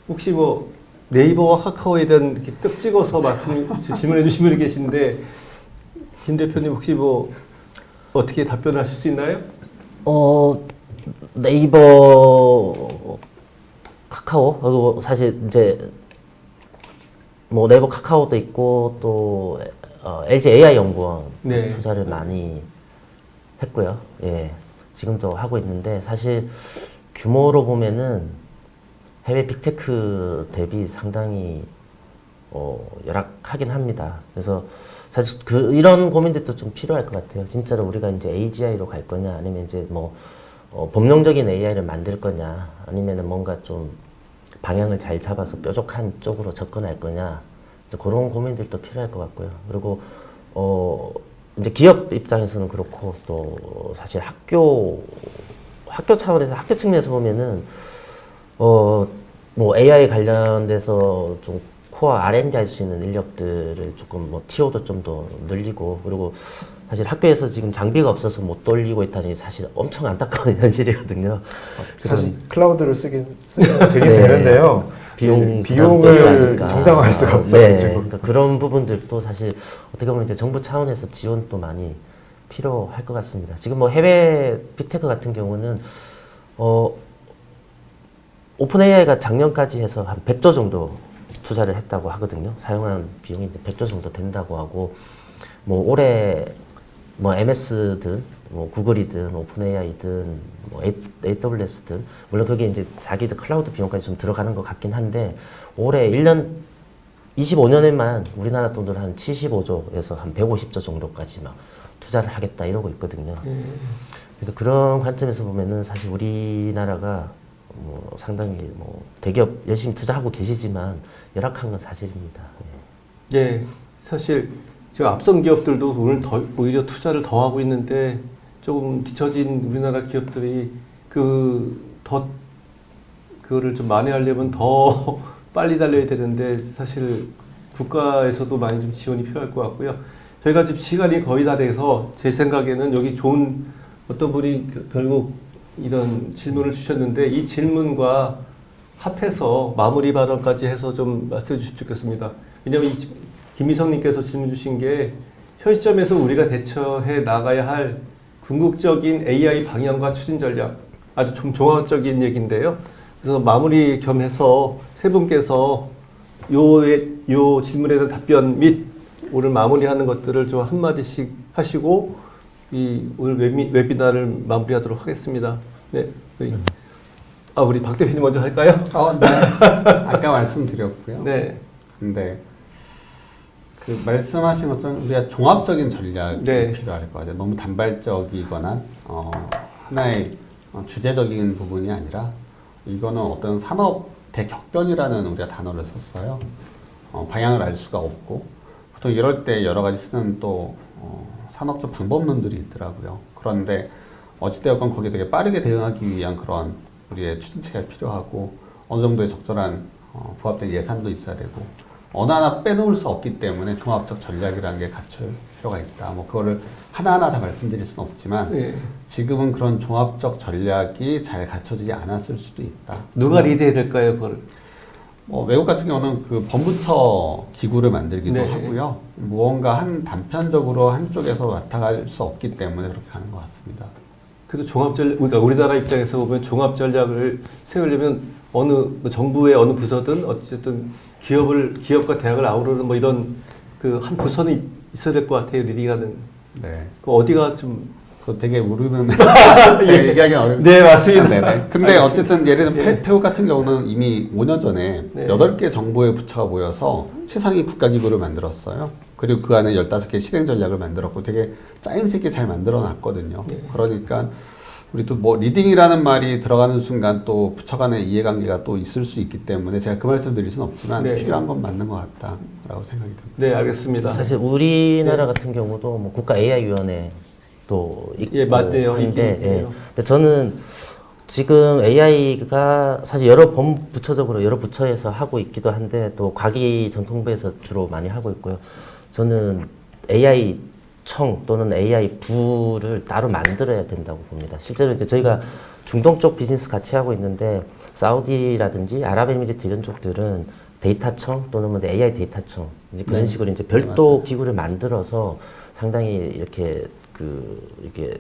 혹시 뭐 네이버와 카카오에 대한 이렇게 떡 찍어서 질문해 주신 분이 계신데 김 대표님 혹시 뭐 어떻게 답변을 하실 수 있나요?
네이버, 카카오, 그리고 사실 이제 뭐 네이버 카카오도 있고 또 LG AI 연구원
네.
투자를 많이 했고요. 예, 지금도 하고 있는데 사실 규모로 보면은 해외 빅테크 대비 상당히 열악하긴 합니다. 그래서 사실 이런 고민들도 좀 필요할 것 같아요. 진짜로 우리가 이제 AGI로 갈 거냐, 아니면 이제 뭐 범용적인 AI를 만들 거냐, 아니면은 뭔가 좀 방향을 잘 잡아서 뾰족한 쪽으로 접근할 거냐, 이제 그런 고민들도 필요할 것 같고요. 그리고 이제 기업 입장에서는 그렇고 또 사실 학교 차원에서 학교 측면에서 보면은 뭐 AI 관련돼서 좀 코어 R&D 할 수 있는 인력들을 조금 뭐 TO도 좀 더 늘리고, 그리고 사실 학교에서 지금 장비가 없어서 못 돌리고 있다는 게 사실 엄청 안타까운 현실이거든요.
사실 클라우드를 쓰긴 되긴
네.
되는데요.
비용을
비용을 정당화할 수가 없어가지고.
네, 그러니까 그런 부분들도 사실 어떻게 보면 이제 정부 차원에서 지원도 많이 필요할 것 같습니다. 지금 뭐 해외 빅테크 같은 경우는 오픈 AI가 작년까지 해서 한 100조 정도 투자를 했다고 하거든요. 사용한 비용이 이제 100조 정도 된다고 하고, 뭐 올해 뭐 MS든 뭐 구글이든 오픈 AI든 뭐 AWS든 물론 그게 이제 자기들 클라우드 비용까지 좀 들어가는 것 같긴 한데, 올해 1년 25년에만 우리나라 돈으로 한 75조에서 한 150조 정도까지 막 투자를 하겠다 이러고 있거든요. 그러니까 그런 관점에서 보면은 사실 우리나라가 뭐 상당히 뭐 대기업 열심히 투자하고 계시지만 열악한 건 사실입니다.
네, 사실 지금 앞선 기업들도 오히려 투자를 더 하고 있는데 조금 뒤처진 우리나라 기업들이 그거를 좀 만회하려면 더 빨리 달려야 되는데 사실 국가에서도 많이 좀 지원이 필요할 것 같고요. 저희가 지금 시간이 거의 다 돼서 제 생각에는 여기 좋은 어떤 분이 결국 이런 질문을 주셨는데 이 질문과 합해서 마무리 발언까지 해서 좀 말씀해 주시면 좋겠습니다. 왜냐하면 김희성님께서 질문 주신 게 현 시점에서 우리가 대처해 나가야 할 궁극적인 AI 방향과 추진 전략, 아주 좀 종합적인 얘기인데요. 그래서 마무리 겸해서 세 분께서 요 질문에 대한 답변 및 오늘 마무리하는 것들을 좀 한마디씩 하시고 오늘 웨비나를 마무리하도록 하겠습니다. 네, 우리 박 대표님 먼저 할까요?
네. 아까 말씀드렸고요.
네.
근데 그 말씀하신 것처럼 우리가 종합적인 전략이
네.
필요할 것 같아요. 너무 단발적이거나 하나의 주제적인 부분이 아니라 이거는 어떤 산업 대격변이라는 우리가 단어를 썼어요. 방향을 알 수가 없고 보통 이럴 때 여러 가지 쓰는 또 산업적 방법론들이 있더라고요. 그런데 어찌되었건 거기에 되게 빠르게 대응하기 위한 그런 우리의 추진체가 필요하고 어느 정도의 적절한 부합된 예산도 있어야 되고 어느 하나 빼놓을 수 없기 때문에 종합적 전략이라는 게 갖출 필요가 있다. 뭐 그거를 하나하나 다 말씀드릴 수는 없지만
네.
지금은 그런 종합적 전략이 잘 갖춰지지 않았을 수도 있다.
누가 리드해야 될까요, 그걸?
외국 같은 경우는 그 범부처 기구를 만들기도
네.
하고요. 무언가 단편적으로 한쪽에서 맡아갈 수 없기 때문에 그렇게 하는 것 같습니다.
그래도 그러니까 우리나라 입장에서 보면 종합 전략을 세우려면 뭐 정부의 어느 부서든 어쨌든 기업과 대학을 아우르는 뭐 이런 그 한 부서는 있어야 될 것 같아요, 리딩하는.
네.
그 어디가 좀.
그거 되게 모르는 제가 얘기하기 어렵.
네, 맞습니다.
네네. 근데 어쨌든 예를 들면 태국 같은 경우는 이미 5년 전에
네.
8개 정부의 부처가 모여서 최상위 국가기구를 만들었어요. 그리고 그 안에 15개 실행 전략을 만들었고 되게 짜임새 있게 잘 만들어 놨거든요.
네.
그러니까 우리 또 뭐 리딩이라는 말이 들어가는 순간 또 부처 간의 이해관계가 또 있을 수 있기 때문에 제가 그 말씀 드릴 수는 없지만
네.
필요한 건 맞는 것 같다라고 생각이 듭니다.
네, 알겠습니다.
사실 우리나라 같은 경우도 뭐 국가 AI위원회도 있고
예, 맞네요.
한데,
있긴
예.
있네요.
근데 저는 지금 AI가 사실 여러 범부처적으로 여러 부처에서 하고 있기도 한데 또 과기정통부에서 주로 많이 하고 있고요. 저는 AI 청 또는 AI 부를 따로 만들어야 된다고 봅니다. 실제로 이제 저희가 중동 쪽 비즈니스 같이 하고 있는데 사우디라든지 아랍에미리트 이런 쪽들은 데이터청 또는 뭐 AI 데이터청 이제 그런
네.
식으로 이제 별도
맞아요.
기구를 만들어서 상당히 이렇게 이게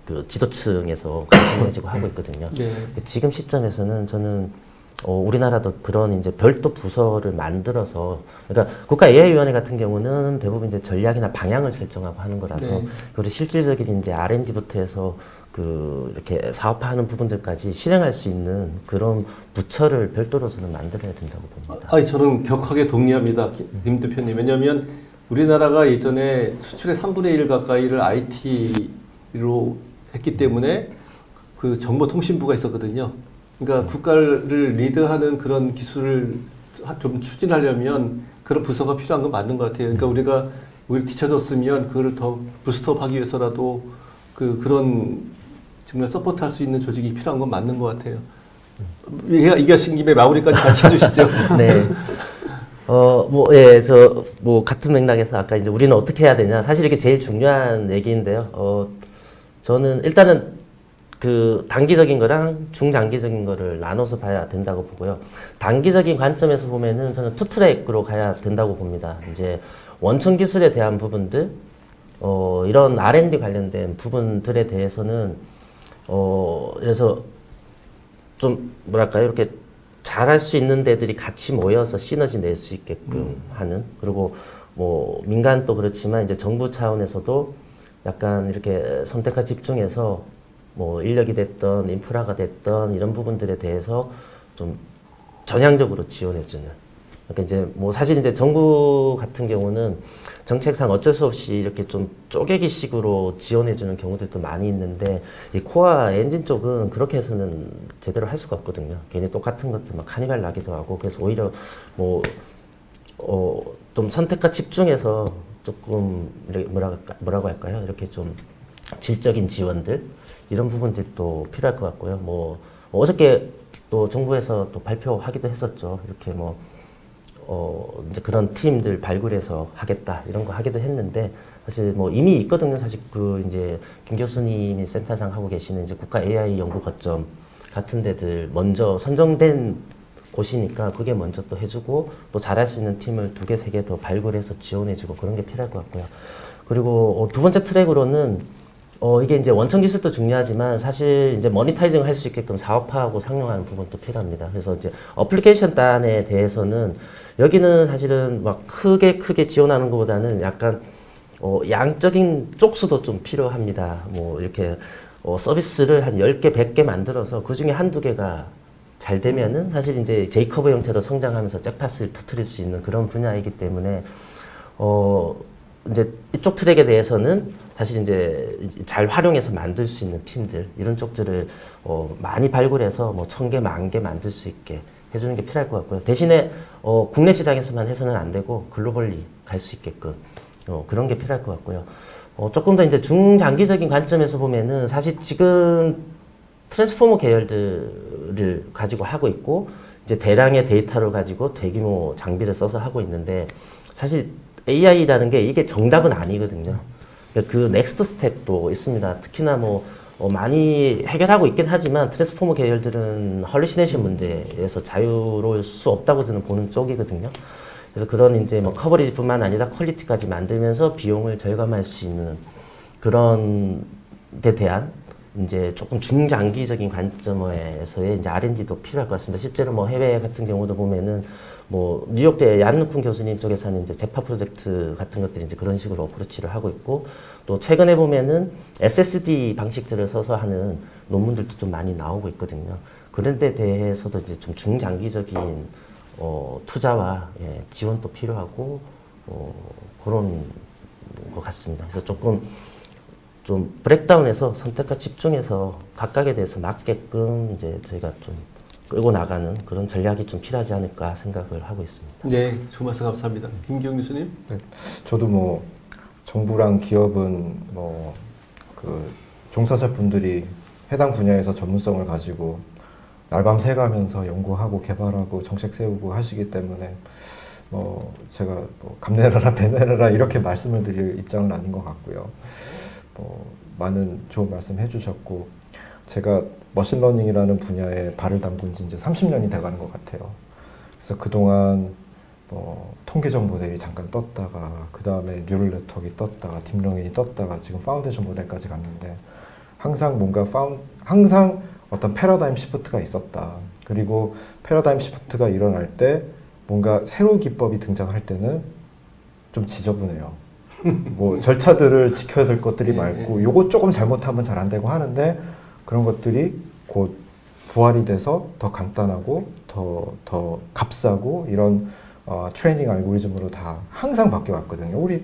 그 지도층에서 관심을 하고 있거든요.
네.
지금 시점에서는 저는 우리나라도 그런 이제 별도 부서를 만들어서 그러니까 국가 AI위원회 같은 경우는 대부분 이제 전략이나 방향을 설정하고 하는 거라서
네.
그리고 실질적인 이제 R&D부터 해서 이렇게 사업화하는 부분들까지 실행할 수 있는 그런 부처를 별도로 저는 만들어야 된다고 봅니다.
아니, 저는 격하게 동의합니다, 김 대표님. 왜냐하면 우리나라가 예전에 수출의 3분의 1 가까이를 IT로 했기 때문에 그 정보통신부가 있었거든요. 그러니까 국가를 리드하는 그런 기술을 좀 추진하려면 그런 부서가 필요한 건 맞는 것 같아요. 그러니까 우리가 뒤쳐졌으면 그거를 더 부스트업하기 위해서라도 그런 정말 서포트할 수 있는 조직이 필요한 건 맞는 것 같아요. 얘기하신 김에 마무리까지 같이 해주시죠.
네. 같은 맥락에서 아까 이제 우리는 어떻게 해야 되냐. 사실 이게 제일 중요한 얘기인데요. 저는 일단은 그 단기적인 거랑 중장기적인 거를 나눠서 봐야 된다고 보고요. 단기적인 관점에서 보면은 저는 투 트랙으로 가야 된다고 봅니다. 이제 원천 기술에 대한 부분들, 이런 R&D 관련된 부분들에 대해서는, 그래서 좀 뭐랄까요, 이렇게 잘할 수 있는 데들이 같이 모여서 시너지 낼 수 있게끔 하는, 그리고 뭐 민간도 그렇지만 이제 정부 차원에서도 약간 이렇게 선택과 집중해서 뭐 인력이 됐던 인프라가 됐던 이런 부분들에 대해서 좀 전향적으로 지원해주는. 그러니까 이제 뭐 사실 이제 정부 같은 경우는 정책상 어쩔 수 없이 이렇게 좀 쪼개기식으로 지원해주는 경우들도 많이 있는데 이 코어 엔진 쪽은 그렇게 해서는 제대로 할 수가 없거든요. 괜히 똑같은 것들 막 카니발 나기도 하고 그래서 오히려 뭐 좀 선택과 집중해서 조금 뭐라고 할까요? 이렇게 좀 질적인 지원들 이런 부분들도 필요할 것 같고요. 뭐 어저께 또 정부에서 또 발표하기도 했었죠. 이렇게 뭐 이제 그런 팀들 발굴해서 하겠다 이런 거 하기도 했는데 사실 뭐 이미 있거든요. 사실 그 이제 김 교수님이 센터장 하고 계시는 이제 국가 AI 연구 거점 같은 데들 먼저 선정된 곳이니까 그게 먼저 또 해주고 또 잘할 수 있는 팀을 2개, 3개 더 발굴해서 지원해주고 그런 게 필요할 것 같고요. 그리고 두 번째 트랙으로는 이게 이제 원천 기술도 중요하지만 사실 이제 모니타이징 할 수 있게끔 사업화하고 상용하는 부분도 필요합니다. 그래서 이제 어플리케이션 단에 대해서는 여기는 사실은 막 크게 지원하는 것보다는 약간 양적인 쪽수도 좀 필요합니다. 뭐 이렇게 서비스를 한 10개, 100개 만들어서 그 중에 한두 개가 잘 되면은 사실 이제 제이커브 형태로 성장하면서 잭팟을 터뜨릴 수 있는 그런 분야이기 때문에 이제 이쪽 트랙에 대해서는 사실 이제 잘 활용해서 만들 수 있는 팀들 이런 쪽들을 많이 발굴해서 뭐 1000개, 10,000개 만들 수 있게 해주는 게 필요할 것 같고요. 대신에 국내 시장에서만 해서는 안 되고 글로벌리 갈 수 있게끔 그런 게 필요할 것 같고요. 조금 더 이제 중장기적인 관점에서 보면은 사실 지금 트랜스포머 계열들을 가지고 하고 있고 이제 대량의 데이터를 가지고 대규모 장비를 써서 하고 있는데 사실 AI라는 게 이게 정답은 아니거든요. 그 넥스트 스텝도 있습니다. 특히나 뭐 많이 해결하고 있긴 하지만 트랜스포머 계열들은 헐루시네이션 문제에서 자유로울 수 없다고 저는 보는 쪽이거든요. 그래서 그런 이제 뭐 커버리지뿐만 아니라 퀄리티까지 만들면서 비용을 절감할 수 있는 그런 데 대한 이제 조금 중장기적인 관점에서의 이제 R&D도 필요할 것 같습니다. 실제로 뭐 해외 같은 경우도 보면은 뭐 뉴욕대 얀누쿤 교수님 쪽에서 하는 이제 제파 프로젝트 같은 것들이 이제 그런 식으로 어프로치를 하고 있고 또 최근에 보면은 SSD 방식들을 써서 하는 논문들도 좀 많이 나오고 있거든요. 그런 데 대해서도 이제 좀 중장기적인 투자와 지원도 필요하고 그런 것 같습니다. 그래서 조금 좀 브렉다운해서 선택과 집중해서 각각에 대해서 맞게끔 이제 저희가 좀 끌고 나가는 그런 전략이 좀 필요하지 않을까 생각을 하고 있습니다.
네, 좋은 말씀 감사합니다. 김기용 교수님.
네, 저도 뭐 정부랑 기업은 뭐 그 종사자 분들이 해당 분야에서 전문성을 가지고 날밤 새가면서 연구하고 개발하고 정책 세우고 하시기 때문에 제가 뭐 감내라라 배내라라 이렇게 말씀을 드릴 입장은 아닌 것 같고요. 많은 좋은 말씀 해주셨고 제가 머신러닝이라는 분야에 발을 담근 지 이제 30년이 돼가는 것 같아요. 그래서 그동안 통계적 모델이 잠깐 떴다가 그 다음에 뉴럴 네트워크가 떴다가 딥러닝이 떴다가 지금 파운데이션 모델까지 갔는데 항상 항상 어떤 패러다임 시프트가 있었다. 그리고 패러다임 시프트가 일어날 때 뭔가 새로운 기법이 등장할 때는 좀 지저분해요. 뭐 절차들을 지켜야 될 것들이 많고 요거 조금 잘못하면 잘 안 되고 하는데 그런 것들이 곧 부활이 돼서 더 간단하고 더 값싸고 이런 트레이닝 알고리즘으로 다 항상 바뀌어왔거든요. 우리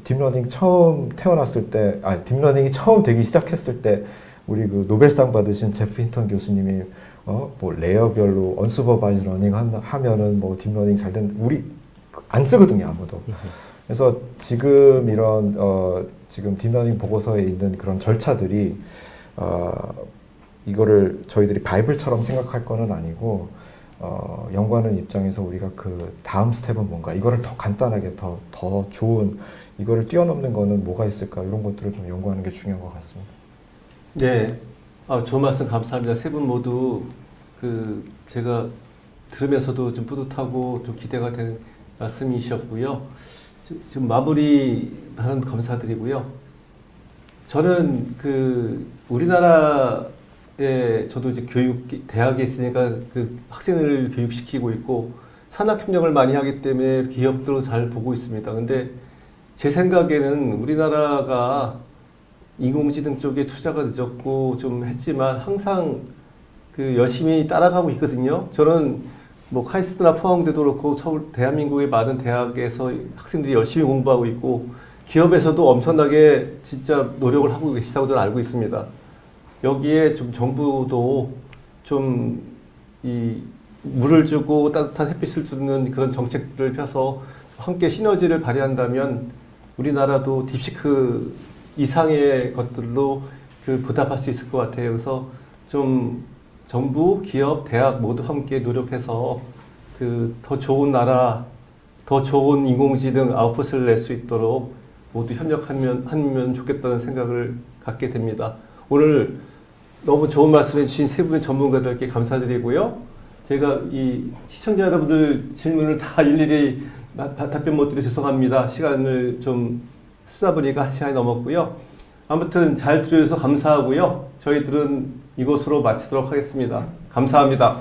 딥러닝 처음 태어났을 때, 딥러닝이 처음 되기 시작했을 때 우리 그 노벨상 받으신 제프 힌턴 교수님이 뭐 레이어별로 언수퍼바이즈 러닝 하면은 뭐 딥러닝 잘 된 우리 안 쓰거든요 아무도. 그래서 지금 이런 지금 딥러닝 보고서에 있는 그런 절차들이 이거를 저희들이 바이블처럼 생각할 거는 아니고 연구하는 입장에서 우리가 그 다음 스텝은 뭔가 이거를 더 간단하게 더 좋은 이거를 뛰어넘는 거는 뭐가 있을까 이런 것들을 좀 연구하는 게 중요한 것 같습니다.
네, 좋은 말씀 감사합니다. 세 분 모두 제가 들으면서도 좀 뿌듯하고 좀 기대가 되는 말씀이셨고요. 지금 마무리하는 감사드리고요. 저는 우리나라에 저도 이제 대학에 있으니까 학생을 교육시키고 있고 산학협력을 많이 하기 때문에 기업도 잘 보고 있습니다. 근데 제 생각에는 우리나라가 인공지능 쪽에 투자가 늦었고 좀 했지만 항상 열심히 따라가고 있거든요. 저는 뭐 카이스트나 포항대도 그렇고 대한민국의 많은 대학에서 학생들이 열심히 공부하고 있고 기업에서도 엄청나게 진짜 노력을 하고 계시다고들 알고 있습니다. 여기에 좀 정부도 좀 이 물을 주고 따뜻한 햇빛을 주는 그런 정책들을 펴서 함께 시너지를 발휘한다면 우리나라도 딥시크 이상의 것들로 보답할 수 있을 것 같아요. 그래서 좀 정부, 기업, 대학 모두 함께 노력해서 더 좋은 나라, 더 좋은 인공지능 아웃풋을 낼 수 있도록 모두 협력하면 좋겠다는 생각을 갖게 됩니다. 오늘 너무 좋은 말씀해 주신 세 분의 전문가들께 감사드리고요. 제가 이 시청자 여러분들 질문을 다 일일이 답변 못 드려 죄송합니다. 시간을 좀 쓰다 보니까 1시간이 넘었고요. 아무튼 잘 들어주셔서 감사하고요. 저희들은 이것으로 마치도록 하겠습니다. 감사합니다.